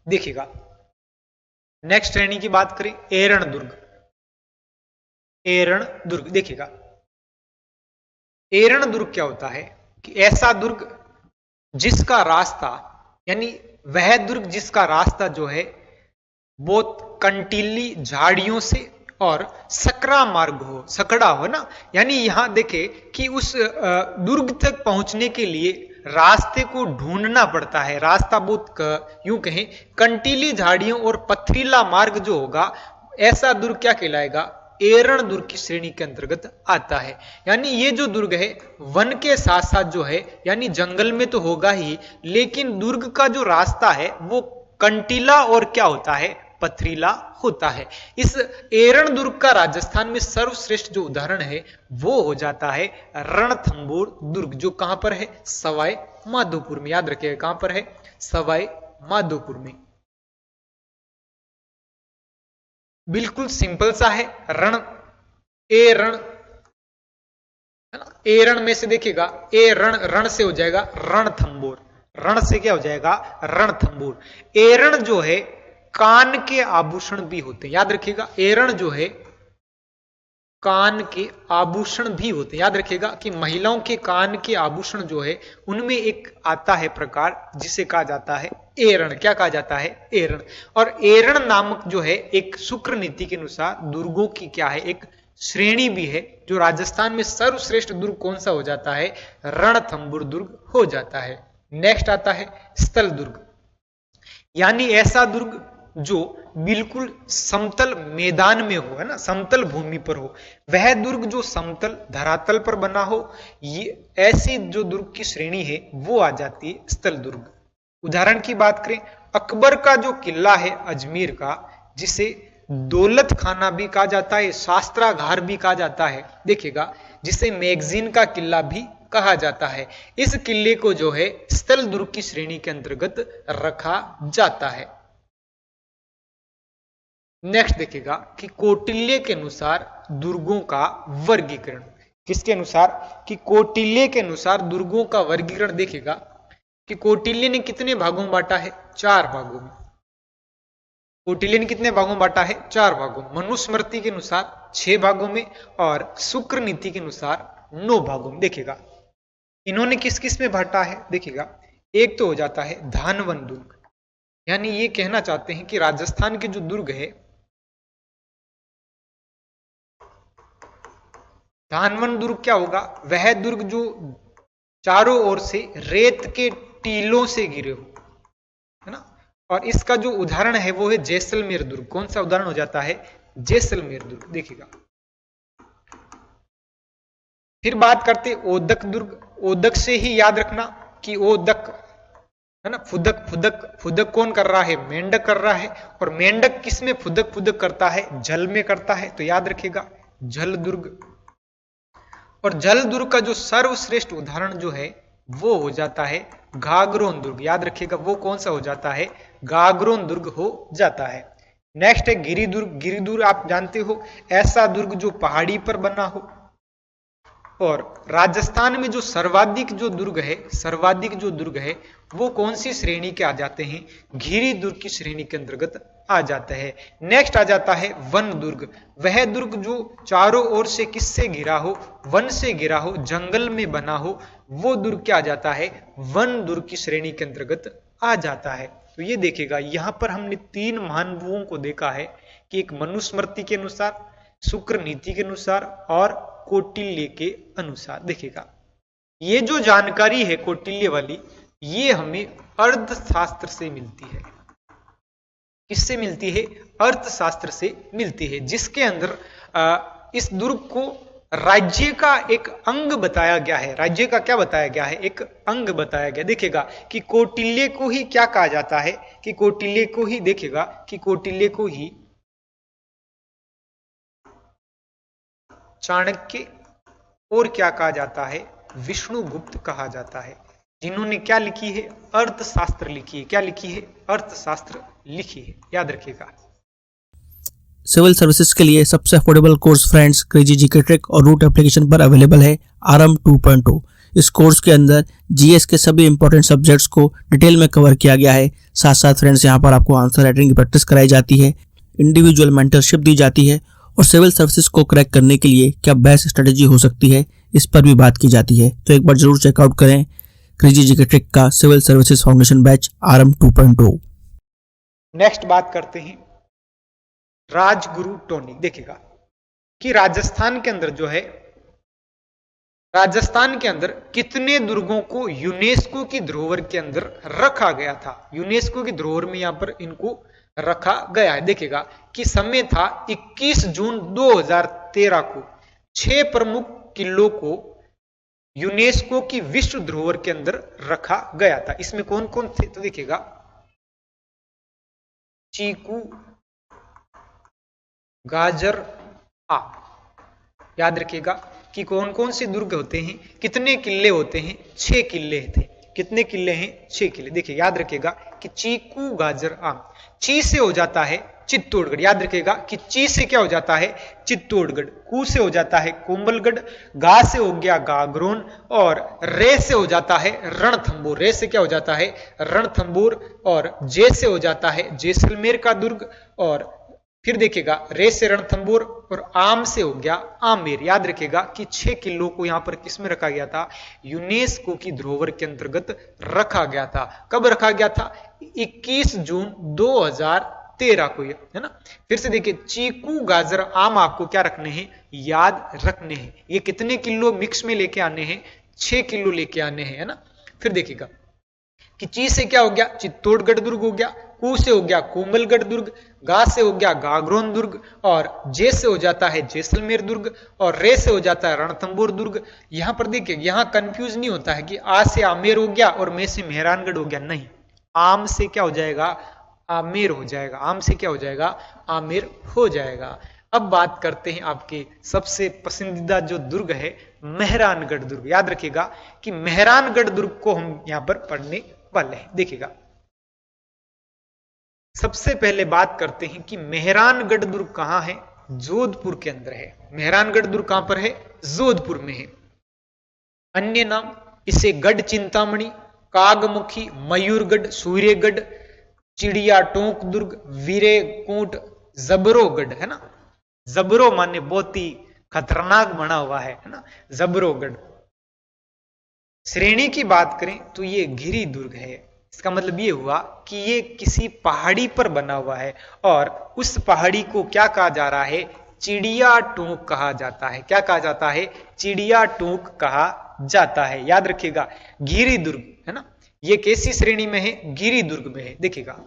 देखिएगा नेक्स्ट श्रेणी की बात करें, एरण दुर्ग। एरण दुर्ग देखिएगा, एरण दुर्ग क्या होता है कि ऐसा दुर्ग जिसका रास्ता, यानी वह दुर्ग जिसका रास्ता जो है बहुत कंटीली झाड़ियों से और सकरा मार्ग हो, सकड़ा हो ना। यानी यहां देखे कि उस दुर्ग तक पहुंचने के लिए रास्ते को ढूंढना पड़ता है। रास्ता बहुत यूं कहें कंटीली झाड़ियों और पथरीला मार्ग जो होगा, ऐसा दुर्ग क्या कहलाएगा, एरण दुर्ग की श्रेणी के अंतर्गत आता है। यानी ये जो दुर्ग है वन के साथ साथ जो है, यानी जंगल में तो होगा ही, लेकिन दुर्ग का जो रास्ता है वो कंटीला और क्या होता है, पथरीला होता है। इस एरण दुर्ग का राजस्थान में सर्वश्रेष्ठ जो उदाहरण है वो हो जाता है रणथंभौर दुर्ग, जो कहां पर है, सवाई माधोपुर में। याद रखिएगा कहां पर है, सवाई माधोपुर में। बिल्कुल सिंपल सा है, रण एरण है ना, एरण में से देखिएगा ए रण, रण से हो जाएगा रणथंभौर, रण से क्या हो जाएगा, रणथंभौर। एरण जो है कान के आभूषण भी होते हैं, याद रखिएगा, एरण जो है कान के आभूषण भी होते हैं। याद रखिएगा कि महिलाओं के कान के आभूषण जो है उनमें एक आता है प्रकार जिसे कहा जाता है एरण। क्या कहा जाता है, एरण। और एरण नामक जो है एक शुक्र नीति के अनुसार दुर्गों की क्या है, एक श्रेणी भी है, जो राजस्थान में सर्वश्रेष्ठ दुर्ग कौन सा हो जाता है, रणथंभौर दुर्ग हो जाता है। नेक्स्ट आता है स्थल दुर्ग, यानी ऐसा दुर्ग जो बिल्कुल समतल मैदान में हो, है ना, समतल भूमि पर हो। वह दुर्ग जो समतल धरातल पर बना हो, ये ऐसी जो दुर्ग की श्रेणी है वो आ जाती है स्थल दुर्ग। उदाहरण की बात करें, अकबर का जो किला है अजमेर का, जिसे दौलत खाना भी कहा जाता है, शास्त्रागार भी कहा जाता है, देखिएगा, जिसे मैगजीन का किला भी कहा जाता है, इस किले को जो है स्थल दुर्ग की श्रेणी के अंतर्गत रखा जाता है। नेक्स्ट देखिएगा कि कौटिल्य के अनुसार दुर्गों का वर्गीकरण, किसके अनुसार, कि कौटिल्य के अनुसार दुर्गों का वर्गीकरण। देखिएगा कि कौटिल्य ने कितने भागों में बांटा है, 4 भागों में। कौटिल्य ने कितने भागों में बांटा है, 4 भागों। मनुस्मृति के अनुसार 6 भागों में और शुक्र नीति के अनुसार 9 भागों में। देखिएगा इन्होंने किस किस में बांटा है, देखिएगा, एक तो हो जाता है धानवन दुर्ग, यानी ये कहना चाहते हैं कि राजस्थान के जो दुर्ग है, धानवन दुर्ग क्या होगा, वह दुर्ग जो चारों ओर से रेत के टीलों से घिरे हो, है ना। और इसका जो उदाहरण है वो है जैसलमेर दुर्ग। कौन सा उदाहरण हो जाता है, जैसलमेर दुर्ग। देखिएगा फिर बात करते ओदक दुर्ग। ओदक से ही याद रखना कि ओदक, है ना, फुदक फुदक फुदक कौन कर रहा है, मेंढक कर रहा है। और मेंढक किस में फुदक फुदक करता है, जल में करता है, तो याद रखिएगा जल दुर्ग। और जल दुर्ग का जो सर्वश्रेष्ठ उदाहरण जो है वो हो जाता है गागरोन दुर्ग। याद रखिएगा वो कौन सा हो जाता है, गागरोन दुर्ग हो जाता है। नेक्स्ट है गिरि दुर्ग। गिरि दुर्ग आप जानते हो, ऐसा दुर्ग जो पहाड़ी पर बना हो। और राजस्थान में जो सर्वाधिक जो दुर्ग है, सर्वाधिक जो दुर्ग है वो कौन सी श्रेणी के आ जाते हैं, गिरि दुर्ग की श्रेणी के अंतर्गत आ जाता है। नेक्स्ट आ जाता है वन दुर्ग। वह दुर्ग जो चारों ओर से किससे घिरा हो, वन से घिरा हो, जंगल में बना हो, वो दुर्ग क्या आ जाता है, वन दुर्ग की श्रेणी के अंतर्गत आ जाता है। तो ये देखिएगा यहां पर हमने 3 महानुभुओं को देखा है कि एक मनुस्मृति के अनुसार, शुक्र नीति के अनुसार और कौटिल्य के अनुसार। देखिएगा ये जो जानकारी है कौटिल्य वाली, ये हमें अर्थशास्त्र से मिलती है। किससे मिलती है, अर्थशास्त्र से मिलती है, जिसके अंदर इस दुर्ग को राज्य का एक अंग बताया गया है। राज्य का क्या बताया गया है, एक अंग बताया गया। देखिएगा कि कौटिल्य को ही क्या कहा जाता है, कि कौटिल्य को ही, देखिएगा कि कौटिल्य को ही चाणक्य और क्या कहा जाता है, विष्णुगुप्त कहा जाता है, जिन्होंने क्या लिखी है, अर्थशास्त्र लिखी है। क्या लिखी है, अर्थशास्त्र लिखी है। याद रखिएगा। सिविल सर्विसेज के लिए सबसे affordable course friends crazy GK trick और रूट एप्लीकेशन पर अवेलेबल है आरएम 2.0। इस कोर्स के अंदर जीएस के सभी इंपॉर्टेंट सब्जेक्ट्स को डिटेल में कवर किया गया है। साथ साथ फ्रेंड्स यहाँ पर आपको आंसर राइटिंग की प्रैक्टिस कराई जाती है, इंडिविजुअल मेंटरशिप दी जाती है और सिविल सर्विसेज को क्रैक करने के लिए क्या बेस्ट स्ट्रेटेजी हो सकती है इस पर भी बात की जाती है। तो एक बार जरूर चेकआउट करें क्रेजी जीके ट्रिक का civil services foundation batch RM 2.0। Next बात करते हैं राजगुरु टॉनिक। देखिएगा कि राजस्थान के अंदर जो है, राजस्थान के अंदर कितने दुर्गों को यूनेस्को की धरोहर के अंदर रखा गया था। यूनेस्को की धरोहर में यहां पर इनको रखा गया है। देखिएगा कि समय था 21 जून 2013 को 6 प्रमुख किलों को यूनेस्को की विश्व धरोहर के अंदर रखा गया था। इसमें कौन कौन थे, तो देखिएगा चीकू गाजर आम। याद रखिएगा कि कौन कौन से दुर्ग होते हैं, कितने किले होते हैं, 6 किले थे। कितने किले हैं? 6 किले। देखिए याद रखिएगा कि चीकू गाजर आम, ची से हो जाता है चित्तौड़गढ़। याद रखिएगा कि ची से क्या हो जाता है? चित्तौड़गढ़। कू से हो जाता है कोंबलगढ़, गा से हो गया गागरोन, और रे से हो जाता है रणथंबोर। रे से क्या हो जाता है? रणथंबोर। और जे से हो जाता है जैसलमेर का दुर्ग, और फिर देखिएगा रे से रणथंबोर, और आम से हो गया आमेर। याद रखिएगा कि 6 किलों को यहां पर किसमें रखा गया था? यूनेस्को की धरोहर के अंतर्गत रखा गया था। कब रखा गया था? 21 जून 2013 को, है ना। फिर से देखिए चीकू गाजर आम आपको क्या रखने हैं? याद रखने हैं। ये कितने किलो मिक्स में लेके आने हैं? 6 किलो लेके आने हैं, है ना। फिर देखिएगा कि ची से क्या हो गया? चित्तौड़गढ़ दुर्ग हो गया, कू से हो गया कोमलगढ़ दुर्ग, गा से हो गया गागरोन दुर्ग, और जे से हो जाता है जैसलमेर दुर्ग, और रे से हो जाता है रणथंबोर दुर्ग। यहां पर देखिए यहां कंफ्यूज नहीं होता है कि आ से आमेर हो गया और मे से मेहरानगढ़ हो गया, नहीं। आम से क्या हो जाएगा? आमेर हो जाएगा। आम से क्या हो जाएगा? आमेर हो जाएगा। अब बात करते हैं आपके सबसे पसंदीदा जो दुर्ग है, मेहरानगढ़ दुर्ग। याद रखिएगा कि मेहरानगढ़ दुर्ग को हम यहां पर पढ़ने वाले हैं। देखिएगा सबसे पहले बात करते हैं कि मेहरानगढ़ दुर्ग कहां है? जोधपुर के अंदर है। मेहरानगढ़ दुर्ग कहां पर है? जोधपुर में है। अन्य नाम इसे गढ़ चिंतामणि, कागमुखी, मयूरगढ़, सूर्यगढ़, चिड़िया टोंक दुर्ग, वीरेकोट, जबरोगढ़, है ना। जबरो माने बहुत ही खतरनाक बना हुआ है ना, जबरोगढ़। श्रेणी की बात करें तो ये गिरी दुर्ग है। इसका मतलब ये हुआ कि ये किसी पहाड़ी पर बना हुआ है, और उस पहाड़ी को क्या कहा जा रहा है? चिड़िया टोंक कहा जाता है। क्या कहा जाता है? चिड़िया टोंक कहा जाता है। याद रखिएगा गिरी दुर्ग, है ना। ये कैसी श्रेणी में है? गिरी दुर्ग में है। देखिएगा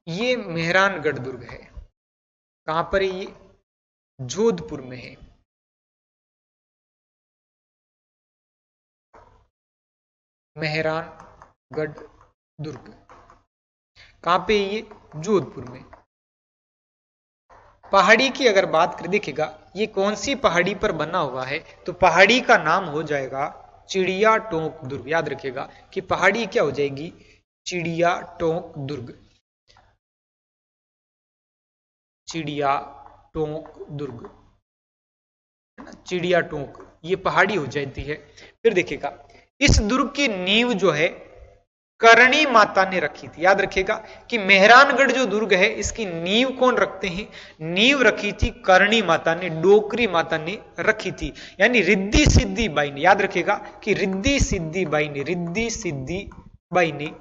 ये मेहरानगढ़ दुर्ग है। कहां पर है ये? जोधपुर में है। मेहरानगढ़ दुर्ग कहां पे है ये? जोधपुर में। पहाड़ी की अगर बात करें, देखिएगा ये कौन सी पहाड़ी पर बना हुआ है, तो पहाड़ी का नाम हो जाएगा चिड़िया टोंक दुर्ग। याद रखिएगा कि पहाड़ी क्या हो जाएगी? चिड़िया टोंक दुर्ग। चिड़िया टोंक दुर्ग, है ना। चिड़िया टोंक ये पहाड़ी हो जाती है। फिर देखिएगा इस दुर्ग की नींव जो है करणी माता ने रखी थी। याद रखिएगा कि मेहरानगढ़ जो दुर्ग है इसकी नींव कौन रखते हैं? नींव रखी थी करणी माता ने, डोकरी माता ने रखी थी, यानी रिद्धि सिद्धि बाई ने। याद रखिएगा कि रिद्धि सिद्धि बाई ने, रिद्धि सिद्धि बाई ने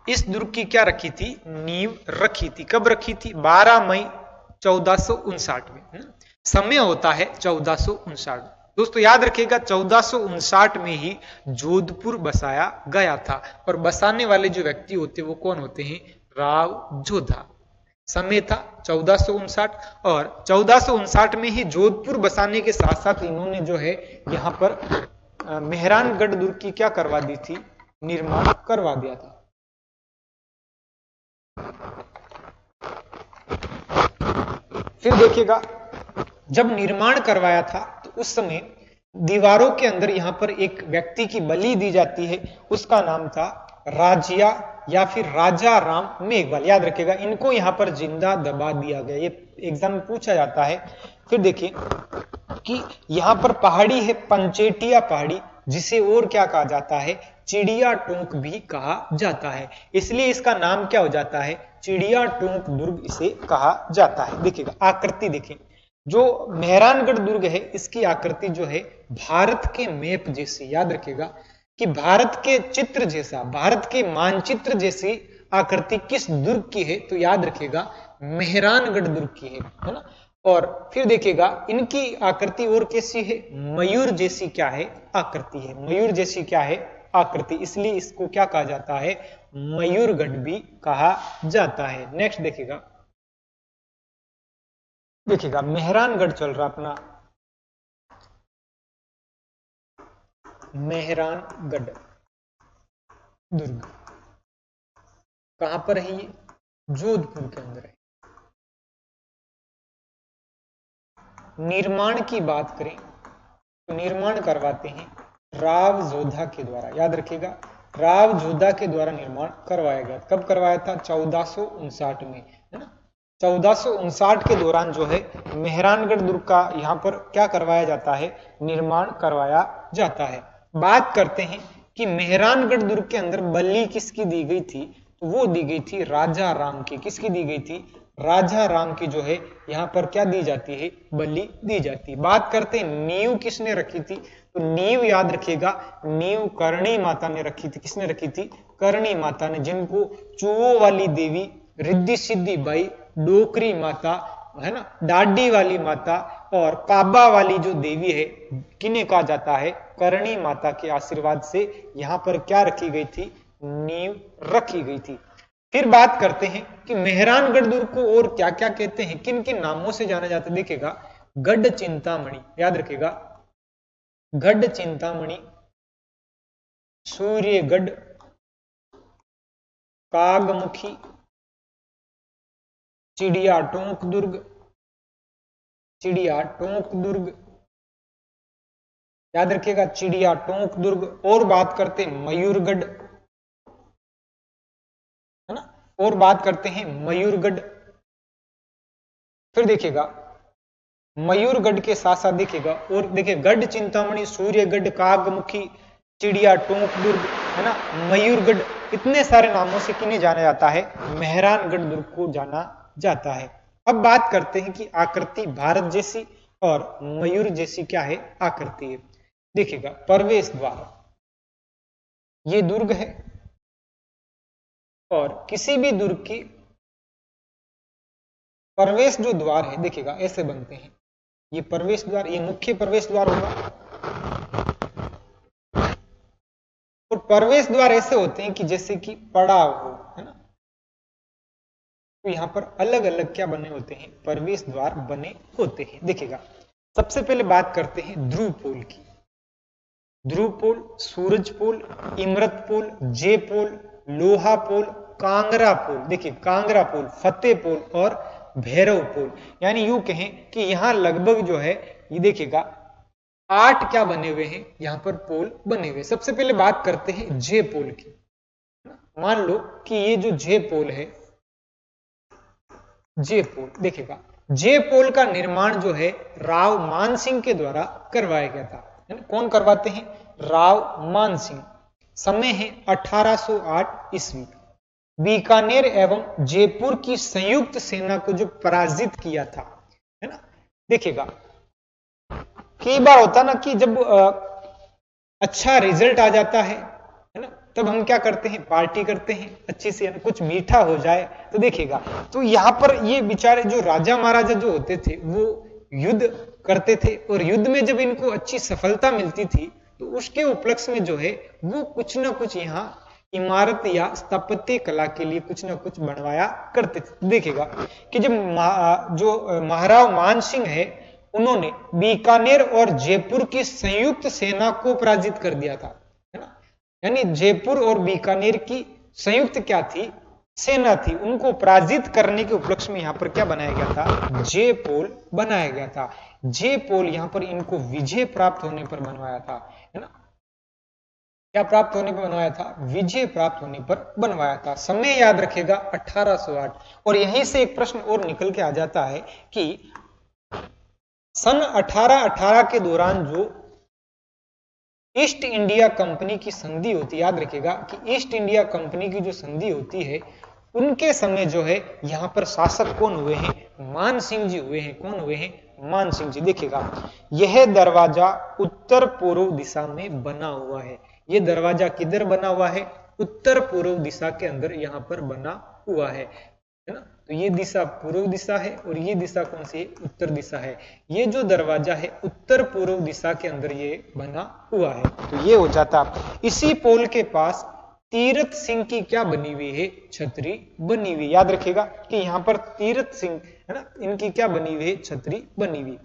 इस दुर्ग की क्या रखी थी? नींव रखी थी। कब रखी थी? 12 मई 1459 में। समय होता है 1459। दोस्तों याद रखिएगा 1459 में ही जोधपुर बसाया गया था, और बसाने वाले जो व्यक्ति होते वो कौन होते हैं? राव जोधा। समय था 1459, और 1459 में ही जोधपुर बसाने के साथ साथ इन्होंने जो है यहाँ पर मेहरानगढ़ दुर्ग की क्या करवा दी थी? निर्माण करवा दिया था। फिर देखिएगा जब निर्माण करवाया था तो उस समय दीवारों के अंदर यहां पर एक व्यक्ति की बलि दी जाती है, उसका नाम था राजिया या फिर राजा राम मेघवाल। याद रखिएगा इनको यहां पर जिंदा दबा दिया गया, ये एग्जाम में पूछा जाता है। फिर देखिए कि यहां पर पहाड़ी है पंचेटिया पहाड़ी, जिसे और क्या कहा जाता है? चिड़िया टोंक भी कहा जाता है, इसलिए इसका नाम क्या हो जाता है? चिड़िया टोंक दुर्ग इसे कहा जाता है। देखिएगा आकृति देखिए, जो मेहरानगढ़ दुर्ग है इसकी आकृति जो है भारत के मैप जैसी। याद रखिएगा कि भारत के चित्र जैसा, भारत के मानचित्र जैसी आकृति किस दुर्ग की है? तो याद रखिएगा मेहरानगढ़ दुर्ग की है ना। और फिर देखिएगा इनकी आकृति और कैसी है? मयूर जैसी क्या है? आकृति है। मयूर जैसी क्या है? आकृति, इसलिए इसको क्या कहा जाता है? मयूरगढ़ भी कहा जाता है। नेक्स्ट देखिएगा, देखिएगा मेहरानगढ़ चल रहा अपना, मेहरानगढ़ दुर्ग कहां पर है ये? जोधपुर के अंदर है। निर्माण की बात करें तो निर्माण करवाते हैं राव जोधा के द्वारा। याद रखिएगा, राव जोधा के द्वारा निर्माण करवाया गया। कब करवाया था? 1459 में, है ना। 1459 के दौरान जो है मेहरानगढ़ दुर्ग का यहाँ पर क्या करवाया जाता है? निर्माण करवाया जाता है। बात करते हैं कि मेहरानगढ़ दुर्ग के अंदर बल्ली किसकी दी गई थी? तो वो दी गई थी राजा राम की। किसकी दी गई थी? राजा राम की जो है यहाँ पर क्या दी जाती है? बलि दी जाती है। बात करते हैं नींव किसने रखी थी? तो नींव याद रखिएगा, नींव करणी माता ने रखी थी। किसने रखी थी? करणी माता ने, जिनको चूओं वाली देवी, रिद्धि सिद्धि बाई, डोकरी माता, है ना, डाडी वाली माता और काबा वाली जो देवी है, किन्हें कहा जाता है? करणी माता के आशीर्वाद से यहाँ पर क्या रखी गई थी? नींव रखी गई थी। फिर बात करते हैं कि मेहरानगढ़ दुर्ग को और क्या क्या कहते हैं, किन किन नामों से जाना जाता है? देखिएगा, गढ़ चिंतामणि, याद रखिएगा, गढ़ चिंतामणि, सूर्यगढ़, कागमुखी, चिड़िया टोंक दुर्ग, चिड़िया टोंक दुर्ग, याद रखिएगा, चिड़िया टोंक दुर्ग। और बात करते हैं मयूरगढ़, है ना, और बात करते हैं मयूरगढ़। फिर देखिएगा मयूरगढ़ के साथ साथ देखिएगा और देखिए गढ़ चिंतामणि, सूर्यगढ़, कागमुखी, चिड़िया टोंक दुर्ग, है ना, मयूरगढ़, इतने सारे नामों से किन्हें जाना जाता है? मेहरानगढ़ दुर्ग को जाना जाता है। अब बात करते हैं कि आकृति भारत जैसी और मयूर जैसी क्या है? आकृति है। देखिएगा, प्रवेश द्वार, ये दुर्ग है और किसी भी दुर्ग की प्रवेश जो द्वार है, देखिएगा ऐसे बनते हैं। ये प्रवेश द्वार, ये मुख्य प्रवेश द्वार होगा और प्रवेश द्वार ऐसे होते हैं कि जैसे कि पड़ाव हो, है ना। तो यहां पर अलग अलग क्या बने होते हैं? प्रवेश द्वार बने होते हैं। देखिएगा, सबसे पहले बात करते हैं ध्रुव पोल की। ध्रुव पोल, सूरज पोल, इमरत पोल, जे पोल, लोहा पोल, कांगरा पोल, देखिए कांगरा पोल, फतेह पोल और भैरव पोल। यानी यूं कहें कि यहां लगभग जो है, ये देखिएगा 8 क्या बने हुए हैं? यहां पर पोल बने हुए। सबसे पहले बात करते हैं जे पोल की। मान लो कि ये जो जे पोल है, जे पोल, देखिएगा जे पोल का निर्माण जो है राव मानसिंह के द्वारा करवाया गया था। कौन करवाते हैं? राव मानसिंह। समय है 1808 ईस्वी। बीकानेर एवं जयपुर की संयुक्त सेना को जो पराजित किया था, है ना। देखिएगा, कई बार होता ना कि जब अच्छा रिजल्ट आ जाता है ना, तब हम क्या करते हैं? पार्टी करते हैं अच्छी से, कुछ मीठा हो जाए। तो देखिएगा, तो यहाँ पर ये बेचारे जो राजा महाराजा जो होते थे वो युद्ध करते थे और युद्ध में जब इनको अच्छी सफलता मिलती थी तो उसके उपलक्ष्य में जो है वो कुछ ना कुछ यहाँ इमारत या स्थापत्य कला के लिए कुछ ना कुछ बनवाया करते थे। देखिएगा कि जब जो महाराव मानसिंह है, उन्होंने बीकानेर और जयपुर की संयुक्त सेना को पराजित कर दिया था, है ना। यानी जयपुर और बीकानेर की संयुक्त क्या थी? सेना थी। उनको पराजित करने के उपलक्ष्य में यहाँ पर क्या बनाया गया था? जे पोल बनाया गया था। जे पोल यहाँ पर इनको विजय प्राप्त होने पर बनवाया था, है ना। क्या प्राप्त होने पर बनवाया था? विजय प्राप्त होने पर बनवाया था। समय याद रखेगा 1808। और यहीं से एक प्रश्न और निकल के आ जाता है कि सन 1818 के दौरान जो ईस्ट इंडिया कंपनी की संधि होती है, याद रखिएगा कि ईस्ट इंडिया कंपनी की जो संधि होती है, उनके समय जो है यहाँ पर शासक कौन हुए हैं? मान सिंह जी हुए हैं। कौन हुए हैं? मान सिंह जी। देखिएगा, यह दरवाजा उत्तर पूर्व दिशा में बना हुआ है। यह दरवाजा किधर बना हुआ है? उत्तर पूर्व दिशा के अंदर यहाँ पर बना हुआ है ना। तो ये दिशा पूर्व दिशा है और ये दिशा कौन सी है? उत्तर दिशा है। ये जो दरवाजा है उत्तर पूर्व दिशा के अंदर ये बना हुआ है। तो ये हो जाता। इसी पोल के पास तीरथ सिंह की क्या बनी हुई है? छतरी बनी हुई। याद रखिएगा कि यहाँ पर तीरथ सिंह, है ना, इनकी क्या बनी हुई है? छतरी बनी हुई।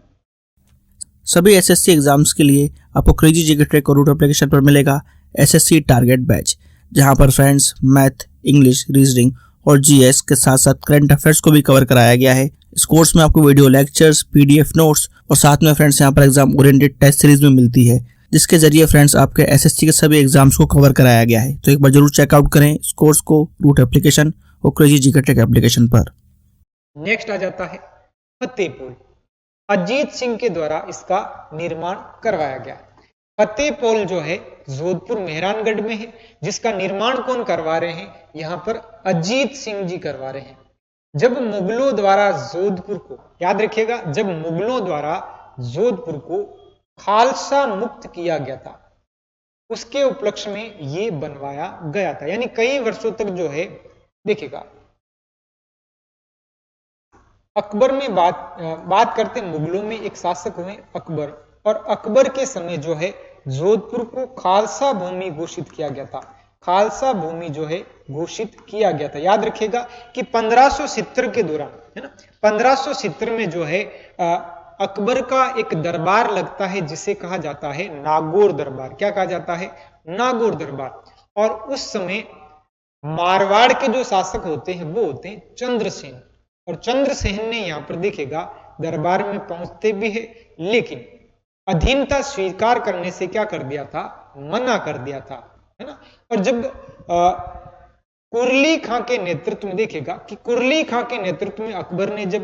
सभी एसएससी एग्जाम्स के लिए आपको क्रेजी जीके ट्रैक और रूट एप्लीकेशन पर मिलेगा एसएससी टारगेट बैच, जहां पर फ्रेंड्स मैथ, इंग्लिश, रीजनिंग और जीएस के साथ साथ करंट अफेयर्स को भी कवर कराया गया है। इस कोर्स में आपको वीडियो लेक्चर्स, पीडीएफ नोट्स और साथ में फ्रेंड्स यहाँ पर एग्जाम ओरिएंटेड टेस्ट सीरीज में मिलती है, जिसके जरिए फ्रेंड्स आपके एसएससी के सभी एग्जाम्स को कवर कराया गया है। तो एक बार जरूर चेकआउट करें इस कोर्स को रूट एप्लीकेशन और क्रेजी जीके ट्रिक एप्लीकेशन पर। नेक्स्ट आ जाता है फतेह पुल। अजीत सिंह के द्वारा इसका निर्माण करवाया गया। फतेह पुल जो है जोधपुर मेहरानगढ़ में है, जिसका निर्माण कौन करवा रहे हैं? यहाँ पर अजीत सिंह जी करवा रहे हैं। जब मुगलों द्वारा जोधपुर को, याद रखिएगा, जब मुगलों द्वारा जोधपुर को खालसा मुक्त किया गया था, उसके उपलक्ष्य में ये बनवाया गया था। यानी कई वर्षों तक जो है, देखिएगा, अकबर में बात करते, मुगलों में एक शासक हुए अकबर, और अकबर के समय जो है जोधपुर को खालसा भूमि घोषित किया गया था। खालसा भूमि जो है घोषित किया गया था। याद रखिएगा कि 1570 के दौरान, है ना, 1570 में जो है अकबर का एक दरबार लगता है जिसे कहा जाता है नागौर दरबार। क्या कहा जाता है? नागौर दरबार। और उस समय मारवाड़ के जो शासक होते हैं वो होते हैं चंद्रसेन, और चंद्रसेन ने यहाँ पर देखिएगा दरबार में पहुंचते भी है, लेकिन अधीनता स्वीकार करने से क्या कर दिया था? मना कर दिया था, है ना। और जब कुरली खां के नेतृत्व में, देखिएगा कि कुरली खां के नेतृत्व में अकबर ने जब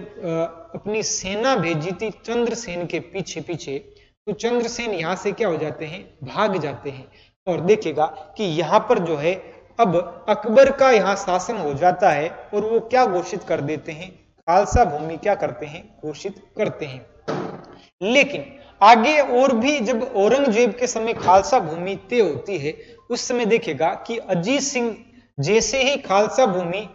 अपनी सेना भेजी थी चंद्रसेन के पीछे पीछे, तो चंद्रसेन यहां से क्या हो जाते हैं? भाग जाते हैं। और देखिएगा कि यहां पर जो है अब अकबर का यहां शासन हो जाता है, और वो क्या घोषित कर देते हैं? खालसा भूमि क्या करते हैं? घोषित करते हैं। लेकिन आगे और भी जब औरंगजेब के समय खालसा भूमि तय होती है, उस समय देखिएगा कि अजीत सिंह जैसे ही खालसा भूमि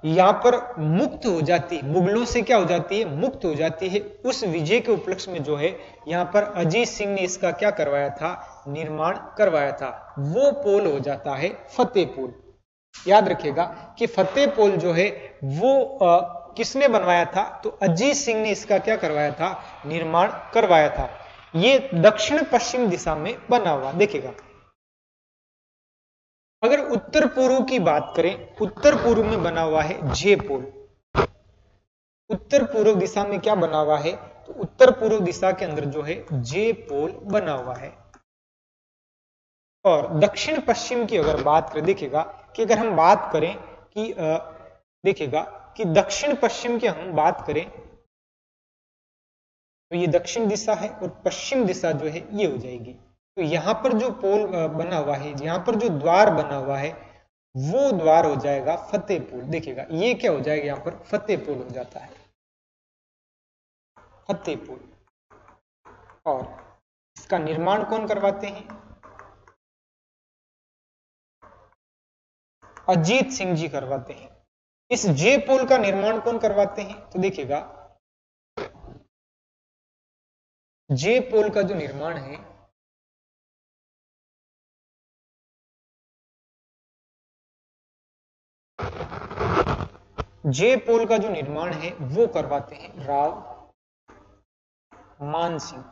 यहां पर मुक्त हो जाती, मुगलों से क्या हो जाती है? मुक्त हो जाती है, उस विजय के उपलक्ष्य में जो है यहां पर अजीत सिंह ने इसका क्या करवाया था? निर्माण करवाया था। वो पुल हो जाता है फतेह पुल। याद रखिएगा कि फतेह पुल जो है वो किसने बनवाया था? तो अजीत सिंह ने इसका क्या करवाया था? निर्माण करवाया था। ये दक्षिण पश्चिम दिशा में बना हुआ। देखिएगा, अगर उत्तर पूर्व की बात करें, उत्तर पूर्व में बना हुआ है जे पुल। उत्तर पूर्व दिशा में क्या बना हुआ है? तो उत्तर पूर्व दिशा के अंदर जो है जे पुल बना हुआ है। और दक्षिण पश्चिम की अगर बात करें, देखिएगा कि अगर हम बात करें कि देखिएगा कि दक्षिण पश्चिम की हम बात करें तो ये दक्षिण दिशा है, और पश्चिम दिशा जो है ये हो जाएगी। तो यहां पर जो पोल बना हुआ है, यहां पर जो द्वार बना हुआ है, वो द्वार हो जाएगा फतेह पुल। देखिएगा ये क्या हो जाएगा? यहां पर फतेह पुल हो जाता है, फतेह पुल। और इसका निर्माण कौन करवाते हैं? अजीत सिंह जी करवाते हैं। इस जे पुल का निर्माण कौन करवाते हैं? तो देखिएगा जे पुल का जो निर्माण है, जे पुल का जो निर्माण है वो करवाते हैं राव मान सिंह।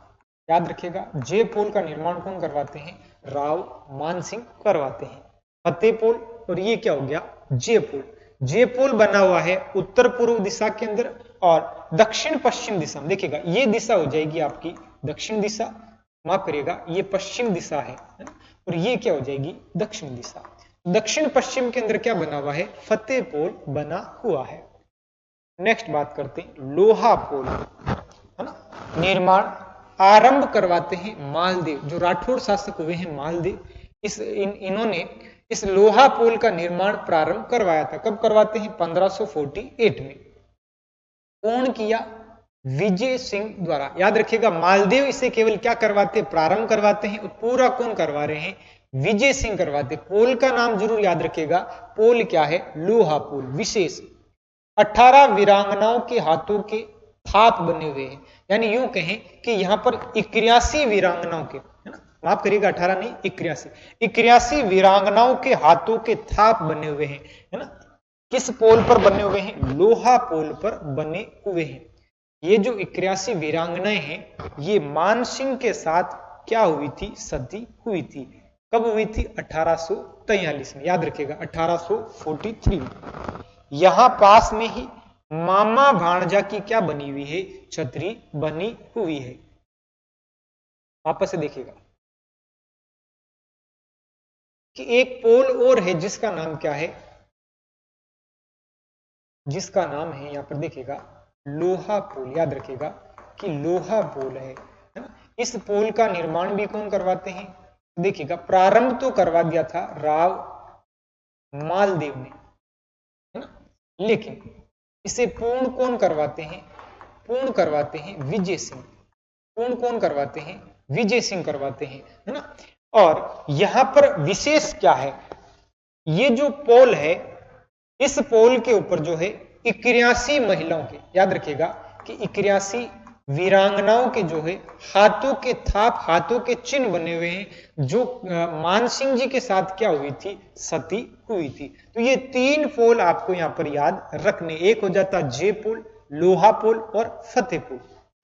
याद रखिएगा, जे पुल का निर्माण कौन करवाते हैं? राव मान सिंह करवाते हैं। फतेह पुल, और ये क्या हो गया? जे पुल। जे पुल बना हुआ है उत्तर पूर्व दिशा के अंदर और दक्षिण पश्चिम दिशा में। देखिएगा ये दिशा हो जाएगी आपकी दक्षिण दिशा, माफ करिएगा ये पश्चिम दिशा है, और ये क्या हो जाएगी? दक्षिण दिशा। दक्षिण पश्चिम के अंदर क्या बना हुआ है? फतेह पुल बना हुआ है। नेक्स्ट बात करते हैं लोहा पुल, है ना। निर्माण आरंभ करवाते हैं मालदेव, जो राठौड़ शासक हुए हैं मालदेव, इन्होंने इस लोहा पुल का निर्माण प्रारंभ करवाया था। कब करवाते हैं? 1548 में। कौन किया? विजय सिंह द्वारा। याद रखिएगा मालदेव इसे केवल क्या करवाते? प्रारंभ करवाते हैं, और पूरा कौन करवा रहे हैं? विजय सिंह करवाते। पोल का नाम जरूर याद रखिएगा, पोल क्या है? लोहा पुल। विशेष 18 वीरांगनाओं के हाथों के थाप बने हुए हैं, यानी यूं कहें कि यहां पर 81 वीरांगनाओं के, है ना, माफ करिएगा 18 नहीं 81 वीरांगनाओं के हाथों के थाप बने हुए हैं, है ना। किस पोल पर बने हुए हैं? लोहा पोल पर बने हुए हैं। ये जो 81 वीरांगनाएं हैं, ये मानसिंह के साथ क्या हुई थी? सती हुई थी। कब हुई थी? 1843 में, याद रखिएगा 1843 में। यहां पास में ही मामा भांजा की क्या बनी हुई है? छतरी बनी हुई है। वापस से देखिएगा कि एक पोल और है जिसका नाम क्या है? जिसका नाम है, यहां पर देखिएगा, लोहा पोल। याद रखिएगा कि लोहा पोल है ना। इस पोल का निर्माण भी कौन करवाते हैं? देखिएगा, प्रारंभ तो करवा दिया था राव मालदेव ने, है ना, लेकिन इसे पूर्ण कौन करवाते हैं? पूर्ण करवाते हैं विजय सिंह। पूर्ण कौन करवाते हैं? विजय सिंह करवाते हैं, है ना। और यहां पर विशेष क्या है? ये जो पोल है, इस पोल के ऊपर जो है 81 महिलाओं के, याद रखिएगा कि 81 वीरांगनाओं के जो है हाथों के थाप, हाथों के चिन्ह बने हुए हैं, जो मानसिंह जी के साथ क्या हुई थी? सती हुई थी। तो ये 3 पोल आपको यहां पर याद रखने। एक हो जाता जय पोल, लोहा पोल और फतेह पोल।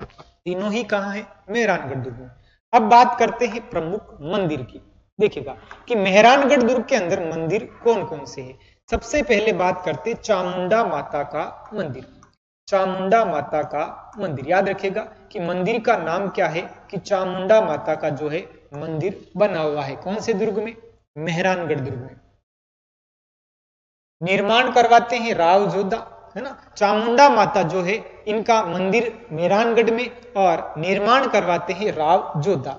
तीनों ही कहां है? मेहरानगढ़ दुर्ग में। अब बात करते हैं प्रमुख मंदिर की। देखिएगा कि मेहरानगढ़ दुर्ग के अंदर मंदिर कौन कौन से हैं। सबसे पहले बात करते चामुंडा माता का मंदिर। चामुंडा माता का मंदिर, याद रखिएगा कि मंदिर का नाम क्या है? कि चामुंडा माता का जो है मंदिर बना हुआ है। कौन से दुर्ग में? मेहरानगढ़ दुर्ग में। निर्माण करवाते हैं राव जोधा, है ना। चामुंडा माता जो है, इनका मंदिर मेहरानगढ़ में, और निर्माण करवाते हैं राव जोधा।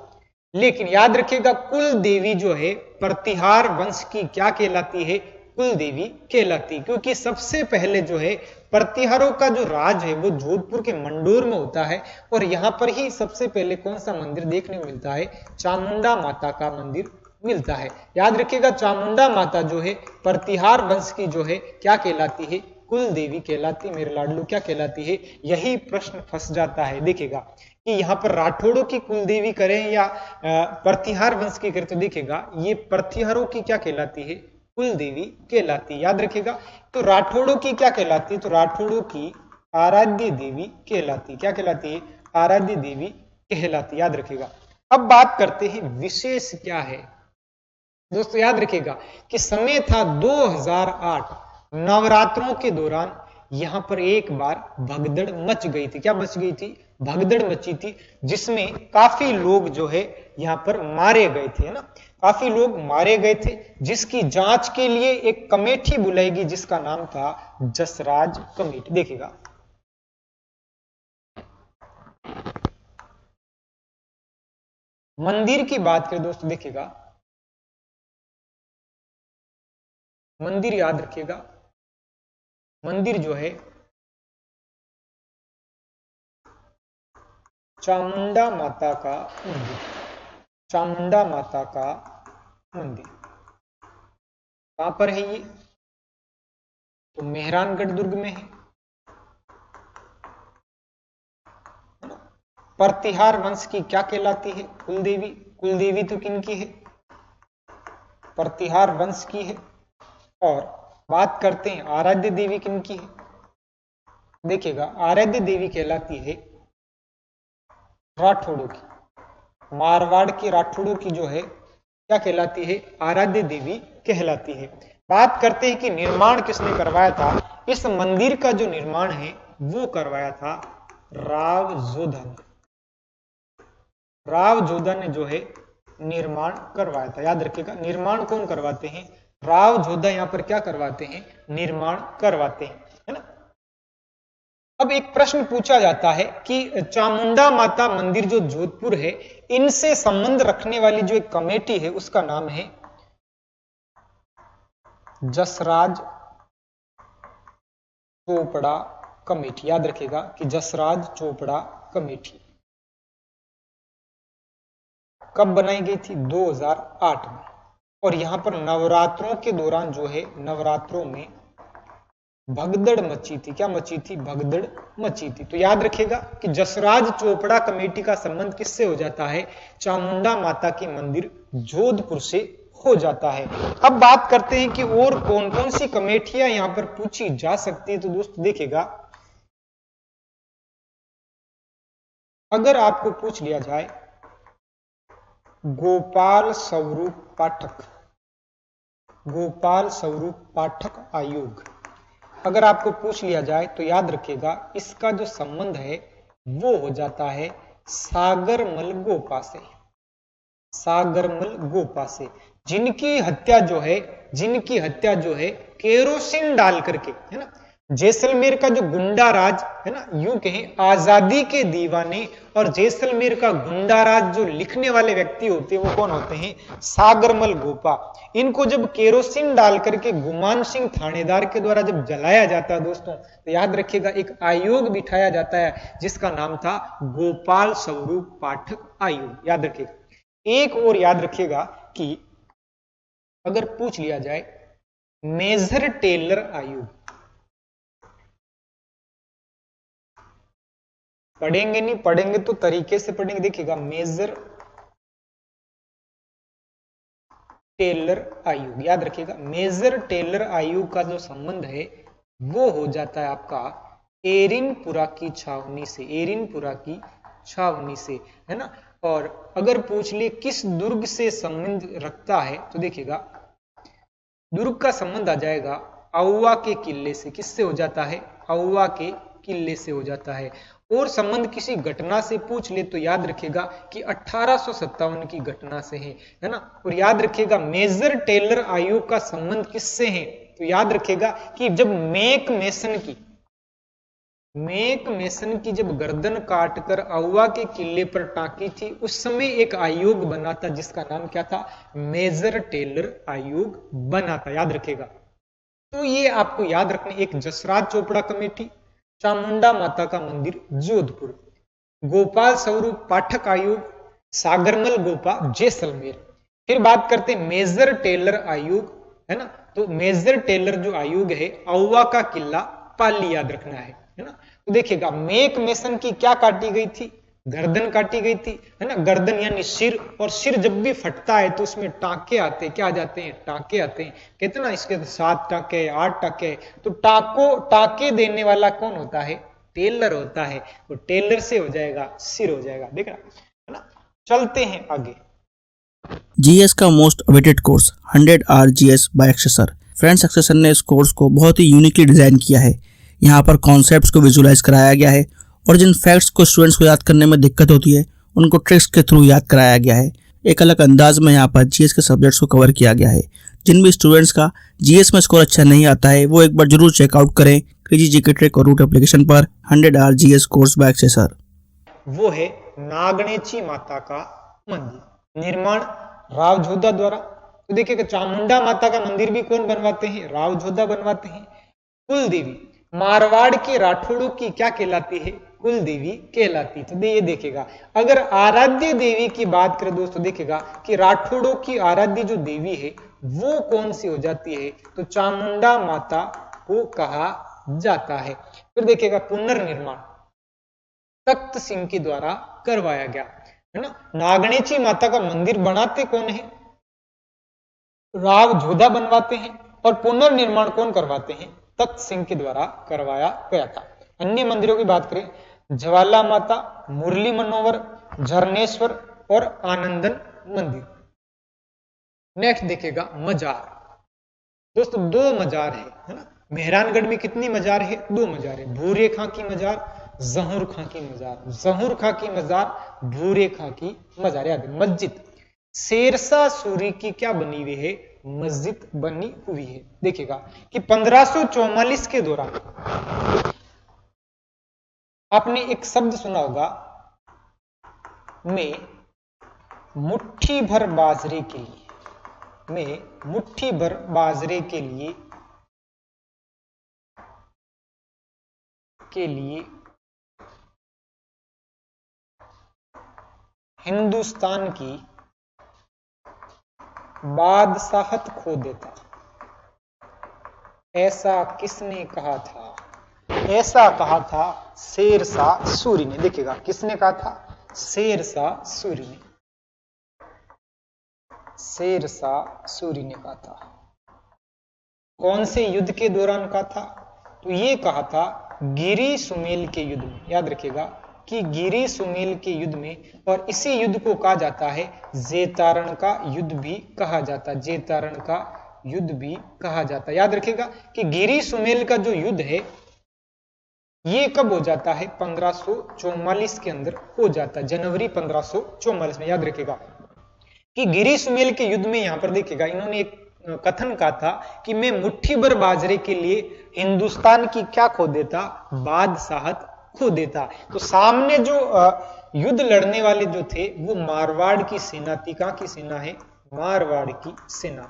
लेकिन याद रखिएगा, कुल देवी जो है प्रतिहार वंश की क्या कहलाती है? कुल देवी कहलाती, क्योंकि सबसे पहले जो है प्रतिहारों का जो राज है वो जोधपुर के मंडोर में होता है। और यहां पर ही सबसे पहले कौन सा मंदिर देखने को मिलता है? चामुंडा माता का मंदिर मिलता है। याद रखिएगा, चामुंडा माता जो है प्रतिहार वंश की जो है क्या कहलाती है? कुल देवी कहलाती। मेरे लाडलू क्या कहलाती है? यही प्रश्न फंस जाता है। देखिएगा कि यहाँ पर राठौड़ों की कुल देवी करें या प्रतिहार वंश की करें, तो देखिएगा ये प्रतिहारों की क्या कहलाती है? कुल देवी कहलाती। याद रखिएगा, तो राठौड़ों की क्या कहलाती है? तो राठौड़ों की आराध्य देवी कहलाती। क्या कहलाती है? आराध्य देवी कहलाती। याद रखिएगा। अब बात करते हैं विशेष क्या है। दोस्तों याद रखिएगा कि समय था 2008, नवरात्रों के दौरान यहां पर एक बार भगदड़ मच गई थी। क्या मच गई थी? भगदड़ मची थी, जिसमें काफी लोग जो है यहां पर मारे गए थे, है ना। काफी लोग मारे गए थे, जिसकी जांच के लिए एक कमेटी बुलाएगी, जिसका नाम था जसराज कमेटी। देखिएगा मंदिर की बात करें दोस्तों, देखिएगा मंदिर, याद रखिएगा मंदिर जो है चामुंडा माता का मंदिर। चामुंडा माता का मंदिर कहां पर है? ये तो मेहरानगढ़ दुर्ग में है। प्रतिहार वंश की क्या कहलाती है? कुलदेवी। कुलदेवी तो किनकी है? प्रतिहार वंश की है। और बात करते हैं आराध्य देवी किनकी है? देखिएगा, आराध्य देवी कहलाती है राठौड़ों की। मारवाड़ के राठौड़ों की जो है क्या कहलाती है? आराध्य देवी कहलाती है। बात करते हैं कि निर्माण किसने करवाया था। इस मंदिर का जो निर्माण है वो करवाया था राव जोधा ने। राव जोधा ने जो है निर्माण करवाया था। याद रखिएगा, निर्माण कौन करवाते हैं? राव जोधा यहां पर क्या करवाते हैं? निर्माण करवाते हैं, है ना। अब एक प्रश्न पूछा जाता है कि चामुंडा माता मंदिर जो जोधपुर है, इनसे संबंध रखने वाली जो एक कमेटी है उसका नाम है जसराज चोपड़ा कमेटी। याद रखिएगा कि जसराज चोपड़ा कमेटी कब बनाई गई थी? 2008 में। और यहां पर नवरात्रों के दौरान जो है, नवरात्रों में भगदड़ मची थी। क्या मची थी? भगदड़ मची थी। तो याद रखिएगा कि जसराज चोपड़ा कमेटी का संबंध किससे हो जाता है? चामुंडा माता के मंदिर जोधपुर से हो जाता है। अब बात करते हैं कि और कौन कौन सी कमेटियां यहां पर पूछी जा सकती है। तो दोस्तों देखिएगा, अगर आपको पूछ लिया जाए गोपाल स्वरूप पाठक, गोपाल स्वरूप पाठक आयोग। अगर आपको पूछ लिया जाए तो याद रखिएगा इसका जो संबंध है वो हो जाता है सागरमल गोपा से, सागरमल गोपा से, जिनकी हत्या जो है केरोसिन डाल करके, है ना। जैसलमेर का जो गुंडा राज है ना, यूं कहें आजादी के दीवाने और जैसलमेर का गुंडा राज जो लिखने वाले व्यक्ति होते हैं वो कौन होते हैं, सागरमल गोपा। इनको जब केरोसिन डाल करके गुमान सिंह थानेदार के द्वारा जब जलाया जाता है दोस्तों, तो याद रखिएगा एक आयोग बिठाया जाता है जिसका नाम था गोपाल स्वरूप पाठक आयोग, याद रखिएगा। एक और याद रखिएगा कि अगर पूछ लिया जाए मेजर टेलर आयोग, पढ़ेंगे नहीं, पढ़ेंगे तो तरीके से पढ़ेंगे। देखिएगा मेजर टेलर आयोग, याद रखिएगा मेजर टेलर आयोग का जो संबंध है वो हो जाता है आपका एरिनपुरा की छावनी से, एरिनपुरा की छावनी से, है ना। और अगर पूछ ले किस दुर्ग से संबंध रखता है तो देखिएगा दुर्ग का संबंध आ जाएगा आउवा के किले से। किससे हो जाता है, आउवा के किले से हो जाता है। और संबंध किसी घटना से पूछ ले तो याद रखिएगा कि 1857 की घटना से है ना। और याद रखिएगा मेजर टेलर आयोग का संबंध किससे है तो याद रखिएगा कि जब मेक मेसन की जब गर्दन काटकर आउवा के किले पर टांकी थी उस समय एक आयोग बना था जिसका नाम क्या था, मेजर टेलर आयोग बना था, याद रखिएगा। तो ये आपको याद रखना, एक जसराज चोपड़ा कमेटी, चामुंडा माता का मंदिर जोधपुर, गोपाल स्वरूप पाठक आयोग, सागरमल गोपा जैसलमेर। फिर बात करते हैं मेजर टेलर आयोग, है ना। तो मेजर टेलर जो आयोग है आउवा का किला पाली, याद रखना है ना। तो देखिएगा मेक मेसन की क्या काटी गई थी, गर्दन काटी गई थी, है ना। गर्दन यानी सिर, और सिर जब भी फटता है तो उसमें टांके आते हैं, क्या आ जाते हैं, टांके आते हैं। कितना, इसके 7 टांके 8 टांके। तो टांके देने वाला कौन होता है, टेलर होता है। तो टेलर से हो जाएगा सिर हो जाएगा, देख रहा है ना। चलते हैं आगे। जीएस का most awaited course 100 hour GS by Akshay sir. Friends, Akshay sir ने इस कोर्स को बहुत ही यूनिकली डिजाइन किया है। यहाँ पर कॉन्सेप्ट्स को विजुलाइज कराया गया है और जिन फैक्ट्स को स्टूडेंट्स को याद करने में दिक्कत होती है उनको ट्रिक्स के थ्रू याद कराया गया है। एक अलग अंदाज में यहाँ पर जीएस के सब्जेक्ट्स को कवर किया गया है। जिन भी स्टूडेंट्स का जीएस में स्कोर अच्छा नहीं आता है वो एक बार जरूर चेकआउट करें क्रेजी जीके ट्रिक और रूट एप्लीकेशन पर 100 hour GS course by Akshay sir. वो है नागणेची माता का मंदिर, निर्माण राव जोधा द्वारा। तो देखिएगा चामुंडा माता का मंदिर भी कौन बनवाते हैं, राव जोधा बनवाते हैं। कुल देवी मारवाड़ के राठौड़ों की क्या कहलाती है, कुल देवी कहलाती। तो ये देखेगा अगर आराध्य देवी की बात करें दोस्तों, देखेगा कि राठौड़ों की आराध्य जो देवी है वो कौन सी हो जाती है, तो चामुंडा माता को कहा जाता है। फिर देखेगा पुनर्निर्माण तख्त सिंह के द्वारा करवाया गया, है ना। नागणेची माता का मंदिर बनाते कौन है, राव जोधा बनवाते हैं, और पुनर्निर्माण कौन करवाते हैं, तख्त सिंह के द्वारा करवाया गया था। अन्य मंदिरों की बात करें ज्वाला माता, मुरली मनोवर, झरनेश्वर और आनंदन मंदिर। नेक्स्ट देखेगा मजार। दोस्तों 2 मजार है ना। मेहरानगढ़ में कितनी मजार है, 2 मजार है। भूरे खां की मजार, जहूर खां की मजार, जहूर खां की मजार, भूरे खां की मजार। याद है। मस्जिद शेरशाह सूरी की क्या बनी हुई है, मस्जिद बनी हुई है। देखिएगा कि 1544 के दौरान आपने एक शब्द सुना होगा, मैं मुट्ठी भर बाजरे के लिए, मैं मुट्ठी भर बाजरे के लिए हिंदुस्तान की बादशाहत खो देता। ऐसा किसने कहा था, ऐसा कहा था शेरशाह सूरी ने। देखिएगा किसने कहा था, शेरशाह सूरी ने, शेरशाह सूरी ने कहा था। कौन से युद्ध के दौरान कहा था, तो ये कहा था गिरी सुमेल के युद्ध में। याद रखिएगा कि गिरी सुमेल के युद्ध में, और इसी युद्ध को कहा जाता है जेतारण का युद्ध भी कहा जाता है, जेतारण का युद्ध भी कहा जाता है। याद रखिएगा कि गिरी सुमेल का जो युद्ध है ये कब हो जाता है, 1544 के अंदर हो जाता है, जनवरी 1544 में। याद रखिएगा कि गिरी सुमेल के युद्ध में यहां पर देखिएगा इन्होंने एक कथन कहा था कि मैं मुट्ठी भर बाजरे के लिए हिंदुस्तान की क्या खो देता, बादशाहत खो देता। तो सामने जो युद्ध लड़ने वाले जो थे वो मारवाड़ की सेना थी। कहां की सेना है, मारवाड़ की सेना।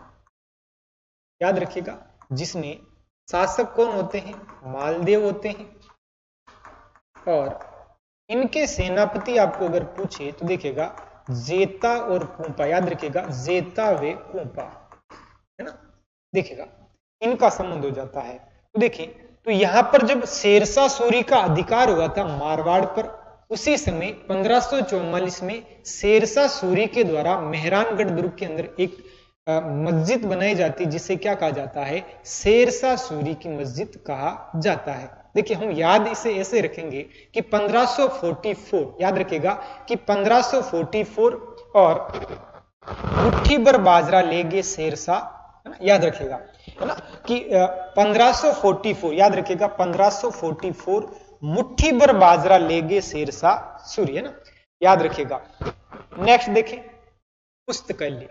याद रखिएगा जिसमें शासक कौन होते हैं, मालदेव होते हैं, और इनके सेनापति आपको अगर पूछे तो देखिएगा जेता और कुंपा। याद रखिएगा जेता वे कुंपा, है ना, देखिएगा इनका संबंध हो जाता है। तो देखिए तो यहां पर जब शेरशाह सूरी का अधिकार हुआ था मारवाड़ पर, उसी समय 1544 में शेरशाह सूरी के द्वारा मेहरानगढ़ दुर्ग के अंदर एक मस्जिद बनाई जाती, जिसे क्या कहा जाता है, शेरशाह सूरी की मस्जिद कहा जाता है। देखिए हम याद इसे ऐसे रखेंगे कि 1544, याद रखिएगा कि 1544 और मुट्ठी भर बाजरा लेगे शेरशाह, याद रखिएगा, है ना, कि 1544, याद रखिएगा 1544 मुट्ठी भर बाजरा लेगे शेरशाह सूरी, है ना, याद रखिएगा। नेक्स्ट देखें पुस्तकालय।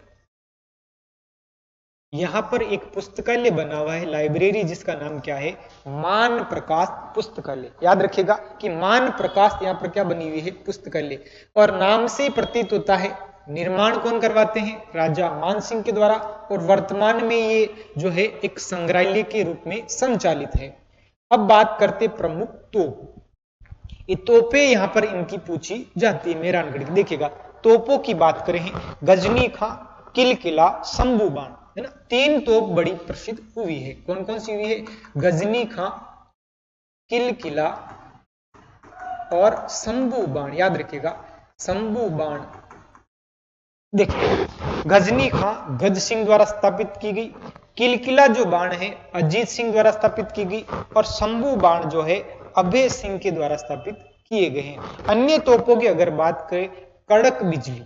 यहां पर एक पुस्तकालय बना हुआ है, लाइब्रेरी, जिसका नाम क्या है, मान प्रकाश पुस्तकालय। याद रखिएगा कि मान प्रकाश यहां पर क्या बनी हुई है, पुस्तकालय, और नाम से प्रतीत होता है निर्माण कौन करवाते हैं, राजा मानसिंह के द्वारा, और वर्तमान में ये जो है एक संग्रहालय के रूप में संचालित है। अब बात करते प्रमुख तोप। ये तोपे यहां पर इनकी पूछी जाती है मेहरानगढ़ की। देखिएगा तोपों की बात करें, गजनी खां, किलकिला, शंभू बाण, है ना, 3 तोप बड़ी प्रसिद्ध हुई है। कौन कौन सी हुई है, गजनी खां, किलकिला और शंभू बाण। याद रखिएगा शंभू बाण। देखिए गजनी खां गज सिंह द्वारा स्थापित की गई, किलकिला जो बाण है अजीत सिंह द्वारा स्थापित की गई, और शंभू बाण जो है अभय सिंह के द्वारा स्थापित किए गए हैं। अन्य तोपों की अगर बात करें, कड़क बिजली,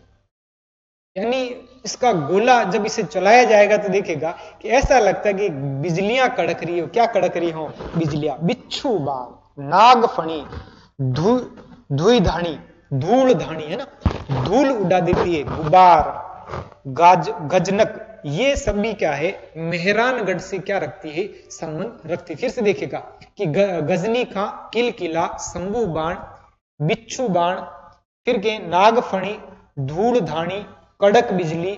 यानी इसका गोला जब इसे चलाया जाएगा तो देखेगा कि ऐसा लगता है कि बिजलियां कड़क रही हो। क्या कड़क रही हो, बिजलियां। बिच्छू बाण, नागफणी, धुई धानी, धूल धानी, है ना, धूल उड़ा देती है, गुबार, गजनक, ये सभी क्या है, मेहरानगढ़ से क्या रखती है, संबंध रखती है। फिर से देखिएगा कि गजनी खां, किलकिला, शंभू बाण, बिच्छू बाण, फिर के नागफणी, धूल धानी, कड़क बिजली,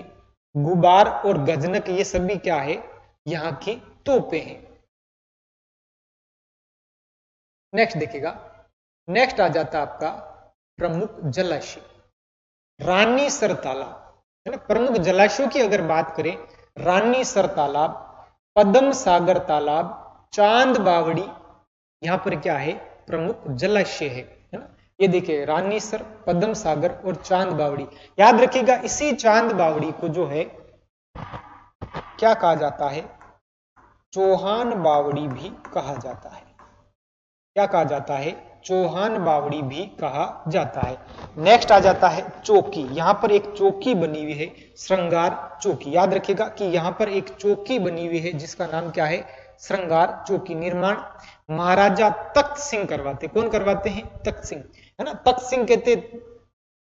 गुबार और गजनक, ये सभी क्या है, यहां की तोपें हैं। नेक्स्ट देखिएगा, नेक्स्ट आ जाता आपका प्रमुख जलाशय, रानीसर तालाब, है ना। प्रमुख जलाशयों की अगर बात करें, रानीसर तालाब, पद्म सागर तालाब, चांद बावड़ी, यहां पर क्या है, प्रमुख जलाशय है ना। ये देखिए रानीसर, पद्म सागर और चांद बावड़ी। याद रखिएगा इसी चांद बावड़ी को जो है क्या कहा जाता है, चौहान बावड़ी भी कहा जाता है। क्या कहा जाता है, चौहान बावड़ी भी कहा जाता है। नेक्स्ट आ जाता है चौकी। यहां पर एक चौकी बनी हुई है, श्रृंगार चौकी। याद रखिएगा कि यहां पर एक चौकी बनी हुई है जिसका नाम क्या है, श्रृंगार चौकी। निर्माण महाराजा तख्त सिंह करवाते। कौन करवाते हैं, तख्त सिंह, है ना। तख्त सिंह कहते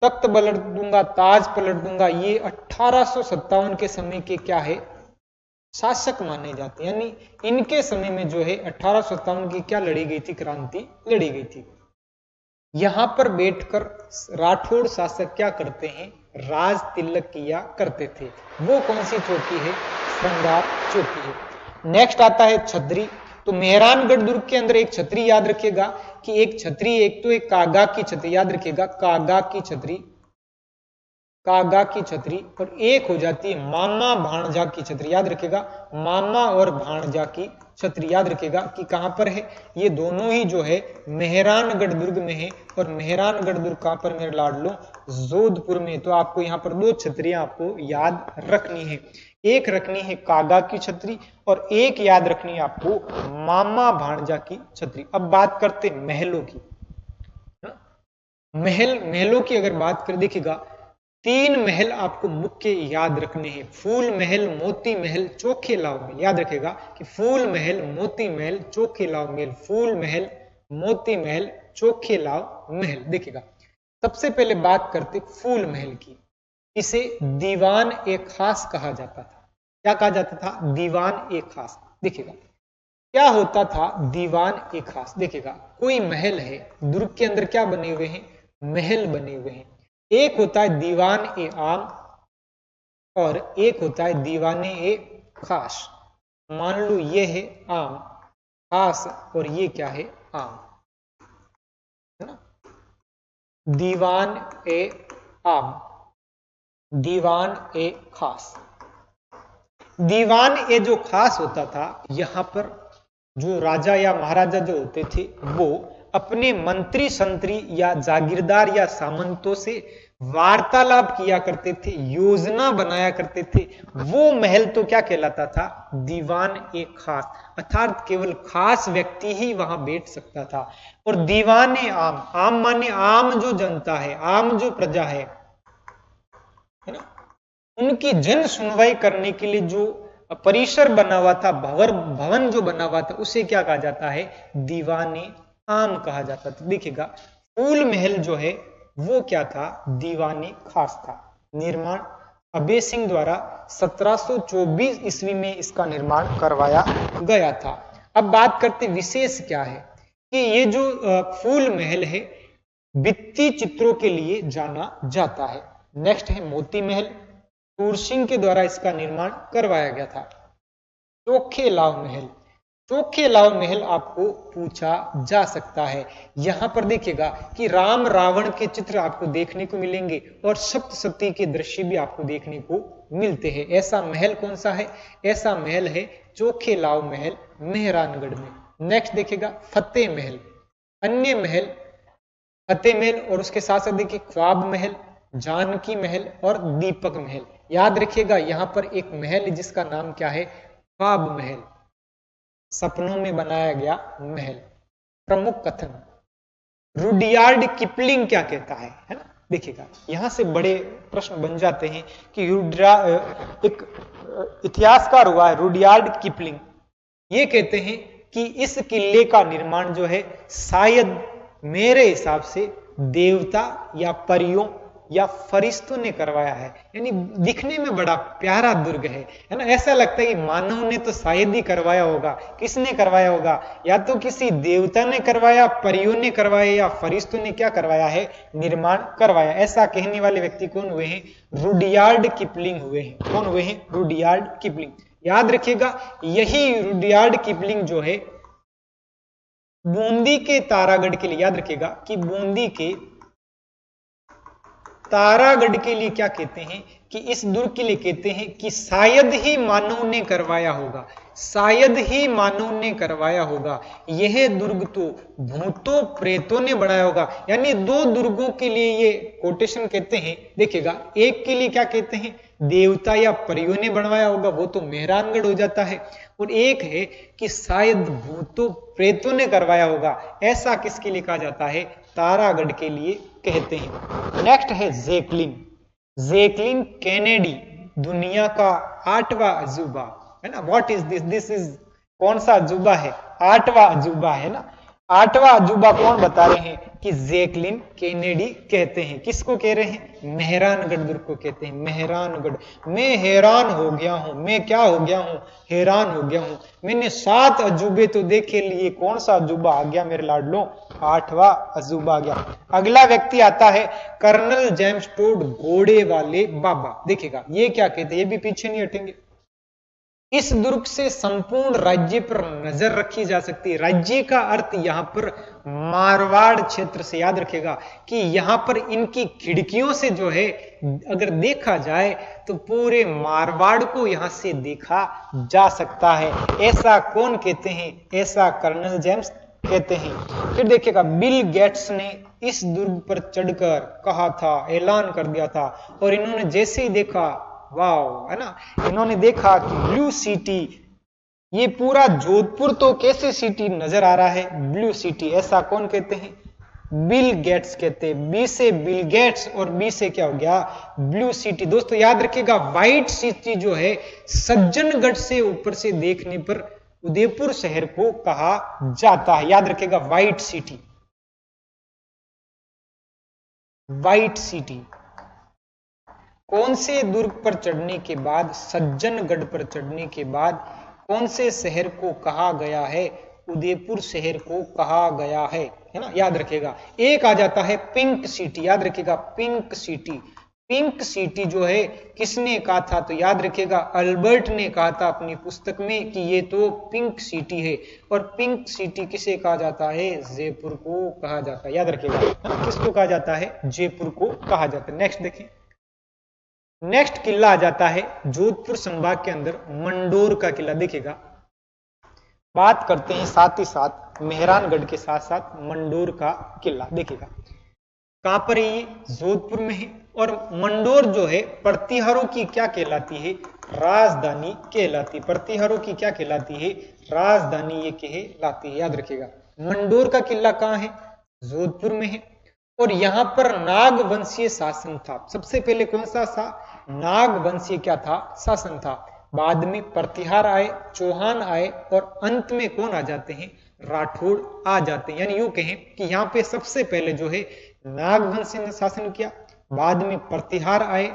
तख्त पलट दूंगा, ताज पलट दूंगा, ये 1857 के समय के क्या है, शासक माने जाते हैं। यानी इनके समय में जो है 1857 की क्या लड़ी गई थी, क्रांति लड़ी गई थी। यहां पर बैठकर राठौड़ शासक क्या करते हैं, राज तिलक किया करते थे। वो कौन सी चौकी है, श्रृंगार चौकी है। नेक्स्ट आता है छतरी। तो मेहरानगढ़ दुर्ग के अंदर एक छतरी, याद रखिएगा कि एक छतरी, एक तो एक कागा की छतरी, याद रखिएगा कागा की छतरी, कागा की छतरी, और एक हो जाती है मामा भाणजा की छतरी। याद रखिएगा मामा और भाणजा की छतरी। याद रखिएगा कि कहां पर है, ये दोनों ही जो है मेहरानगढ़ दुर्ग में है। और मेहरानगढ़ दुर्ग कहां पर मेरे लाडलो, जोधपुर में। तो आपको यहाँ पर 2 छतरियां आपको याद रखनी है। एक रखनी है कागा की छतरी और एक याद रखनी है आपको मामा भाणजा की छतरी। अब बात करते महलों की। महलों की अगर बात करें, देखिएगा 3 महल आपको मुख्य याद रखने हैं, फूल महल, मोती महल, चोखे लाव महल। याद रखेगा कि फूल महल, मोती महल, चोखे लाव महल, फूल महल, मोती महल, चोखे लाव महल। देखिएगा सबसे पहले बात करते फूल महल की। इसे दीवान ए खास कहा जाता था। क्या कहा जाता था? दीवान ए खास। देखिएगा क्या होता था दीवान ए खास? देखिएगा कोई महल है, दुर्ग के अंदर क्या बने हुए हैं? महल बने हुए हैं। एक होता है दीवान ए आम और एक होता है दीवाने ए खास। मान लो ये है आम खास और ये क्या है? आम, है ना। दीवान ए आम, दीवान ए खास। दीवान ए जो खास होता था, यहां पर जो राजा या महाराजा जो होते थे वो अपने मंत्री संतरी या जागीरदार या सामंतों से वार्तालाप किया करते थे, योजना बनाया करते थे। वो महल तो क्या कहलाता था? दीवान ए खास, अर्थात केवल खास व्यक्ति ही वहां बैठ सकता था। और दीवान ए आम, आम माने आम जो जनता है, आम जो प्रजा है ना, उनकी जन सुनवाई करने के लिए जो परिसर बना हुआ था, भवन जो बना हुआ था, उसे क्या कहा जाता है? दीवाने आम कहा जाता था। देखिएगा फूल महल जो है वो क्या था? दीवाने खास था। निर्माण अभय सिंह द्वारा 1724 ईस्वी में इसका निर्माण करवाया गया था। अब बात करते विशेष क्या है कि ये जो फूल महल है भित्ति चित्रों के लिए जाना जाता है। नेक्स्ट है मोती महल, सूर सिंह के द्वारा इसका निर्माण करवाया गया था। चोखे लाव महल, चोखे लाव महल आपको पूछा जा सकता है। यहां पर देखिएगा कि राम रावण के चित्र आपको देखने को मिलेंगे और सप्तशती के दृश्य भी आपको देखने को मिलते हैं। ऐसा महल कौन सा है? ऐसा महल है चोखे लाव महल, मेहरानगढ़ में। नेक्स्ट देखिएगा फतेह महल, अन्य महल फतेह महल और उसके साथ साथ देखिए ख्वाब महल, जानकी महल और दीपक महल। याद रखिएगा यहां पर एक महल जिसका नाम क्या है? ख्वाब महल, सपनों में बनाया गया महल। प्रमुख कथन, रुडयार्ड किपलिंग क्या कहता है ना। देखिएगा यहां से बड़े प्रश्न बन जाते हैं कि एक इतिहासकार हुआ है रुडयार्ड किपलिंग, ये कहते हैं कि इस किले का निर्माण जो है शायद मेरे हिसाब से देवता या परियों या फरिश्तों ने करवाया है। यानी दिखने में बड़ा प्यारा दुर्ग है ना। ऐसा लगता है कि मानव ने तो शायद ही करवाया होगा। किसने करवाया होगा? या तो किसी देवता ने करवाया, परियों ने करवाया या फरिश्तों ने क्या करवाया है? निर्माण करवाया। ऐसा कहने वाले व्यक्ति कौन हुए हैं? रुडयार्ड किपलिंग हुए हैं। कौन हुए हैं? Rudyard Kipling. याद रखिएगा यही रुडयार्ड किपलिंग जो है बूंदी के तारागढ़ के लिए, याद रखिएगा कि बूंदी के तारागढ़ के लिए क्या कहते हैं कि इस दुर्ग के लिए कहते हैं कि शायद ही मानव ने करवाया होगा, शायद ही मानव ने करवाया होगा। यह दुर्ग तो भूतों प्रेतों ने बनाया होगा। यानी दो दुर्गों के लिए ये कोटेशन कहते हैं। देखिएगा एक के लिए क्या कहते हैं? देवता या परियों ने बनवाया होगा, वो तो मेहरानगढ़ हो जाता है। और एक है कि शायद भूतों प्रेतों ने करवाया होगा। ऐसा किसके लिए कहा जाता है? तारागढ़ के लिए कहते हैं। नेक्स्ट है जैकलिन, जैकलिन कैनेडी, दुनिया का 8वां अजूबा है ना। What is this? This is कौन सा अजूबा है? 8वां अजूबा है ना। 8वां अजूबा कौन बता रहे हैं? कि जैकलिन कैनेडी कहते हैं। किसको कह रहे हैं? मेहरानगढ़ दुर्ग को कहते हैं। मेहरानगढ़। मैं हैरान हो गया हूं। मैं क्या हो गया हूं? हैरान हो गया हूं। मैंने 7 अजूबे तो देखे लिए, कौन सा अजूबा आ गया मेरे लाडलो? 8वां अजूबा आ गया। अगला व्यक्ति आता है कर्नल जेम्स टोड, घोड़े वाले बाबा। देखिएगा ये क्या कहते हैं, ये भी पीछे नहीं हटेंगे। इस दुर्ग से संपूर्ण राज्य पर नजर रखी जा सकती है। राज्य का अर्थ यहां पर मारवाड़ क्षेत्र से, याद रखेगा कि यहां पर इनकी खिड़कियों से जो है अगर देखा जाए तो पूरे मारवाड़ को यहां से देखा जा सकता है। ऐसा कौन कहते हैं? ऐसा कर्नल जेम्स कहते हैं। फिर देखिएगा बिल गेट्स ने इस दुर्ग पर चढ़कर कहा था, ऐलान कर दिया था, और इन्होंने जैसे ही देखा, वाव है ना, इन्होंने देखा कि ब्लू सिटी, ये पूरा जोधपुर तो कैसे सिटी नजर आ रहा है? Blue city. ऐसा कौन कहते हैं? बिल गेट्स कहते हैं। बी से बिल गेट्स और बी से क्या हो गया, ब्लू सिटी। दोस्तों याद रखिएगा, व्हाइट सिटी जो है सज्जनगढ़ से ऊपर से देखने पर उदयपुर शहर को कहा जाता है। याद रखिएगा, व्हाइट सिटी, व्हाइट सिटी। कौन से दुर्ग पर चढ़ने के बाद, सज्जनगढ़ पर चढ़ने के बाद कौन से शहर को कहा गया है, उदयपुर शहर को कहा गया है ना। याद रखिएगा, एक आ जाता है पिंक सिटी। याद रखिएगा, पिंक सिटी। पिंक सिटी जो है किसने कहा था, तो याद रखिएगा अल्बर्ट ने कहा था अपनी पुस्तक में कि ये तो पिंक सिटी है। और पिंक सिटी किसे कहा जाता है, जयपुर को कहा जाता है। याद रखिएगा, किसको कहा जाता है, जयपुर को कहा जाता है। नेक्स्ट देखिए, नेक्स्ट किला आ जाता है जोधपुर संभाग के अंदर मंडोर का किला। देखिएगा, बात करते हैं साथ ही साथ मेहरानगढ़ के साथ साथ मंडोर का किला। देखिएगा कहां पर है ये, जोधपुर में है। और मंडोर जो है प्रतिहारों की क्या कहलाती है, राजधानी कहलाती है। प्रतिहारों की क्या कहलाती है, राजधानी ये कहलाती है। याद रखिएगा, मंडोर का किला कहां है, जोधपुर में है। और यहां पर नागवंशीय शासन था। सबसे पहले कौन सा था, नागवंशीय क्या था, शासन था। बाद में प्रतिहार आए, चौहान आए और अंत में कौन आ जाते हैं, राठौड़ आ जाते हैं। यानी यूं कहें कि यहाँ पे सबसे पहले जो है नागवंश ने शासन किया, बाद में प्रतिहार आए,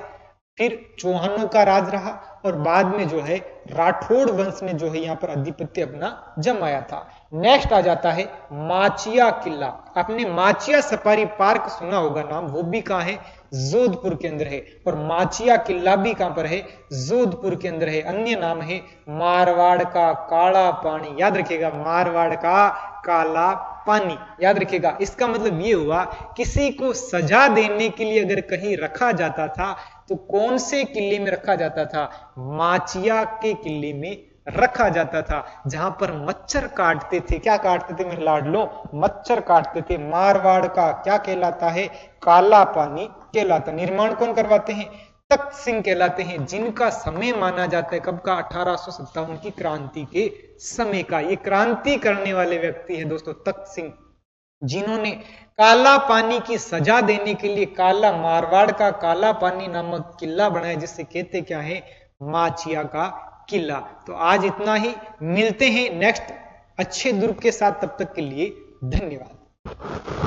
फिर चौहानों का राज रहा और बाद में जो है राठौड़ वंश ने जो है यहाँ पर आधिपत्य अपना जमाया था। नेक्स्ट आ जाता है माचिया किला। आपने माचिया सफारी पार्क सुना होगा नाम, वो भी कहाँ है, जोधपुर के अंदर है। और माचिया किला भी कहां पर है, जोधपुर के अंदर है। अन्य नाम है मारवाड़ का काला पानी। याद रखिएगा, मारवाड़ का काला पानी। याद रखिएगा, इसका मतलब ये हुआ किसी को सजा देने के लिए अगर कहीं रखा जाता था तो कौन से किले में रखा जाता था, माचिया के किले में रखा जाता था, जहां पर मच्छर काटते थे। क्या काटते थे मेरे लाडलो, मच्छर काटते थे। मारवाड़ का क्या कहलाता है, काला पानी कहलाता। निर्माण कौन करवाते हैं, तख्त सिंह कहलाते हैं, जिनका समय माना जाता है कब का, 1857 की क्रांति के समय का। ये क्रांति करने वाले व्यक्ति है दोस्तों तख्त सिंह, जिन्होंने काला पानी की सजा देने के लिए काला, मारवाड़ का काला पानी नामक किला बनाया, जिससे कहते क्या है, माचिया का किला। तो आज इतना ही, मिलते हैं नेक्स्ट अच्छे दुर्ग के साथ, तब तक के लिए धन्यवाद।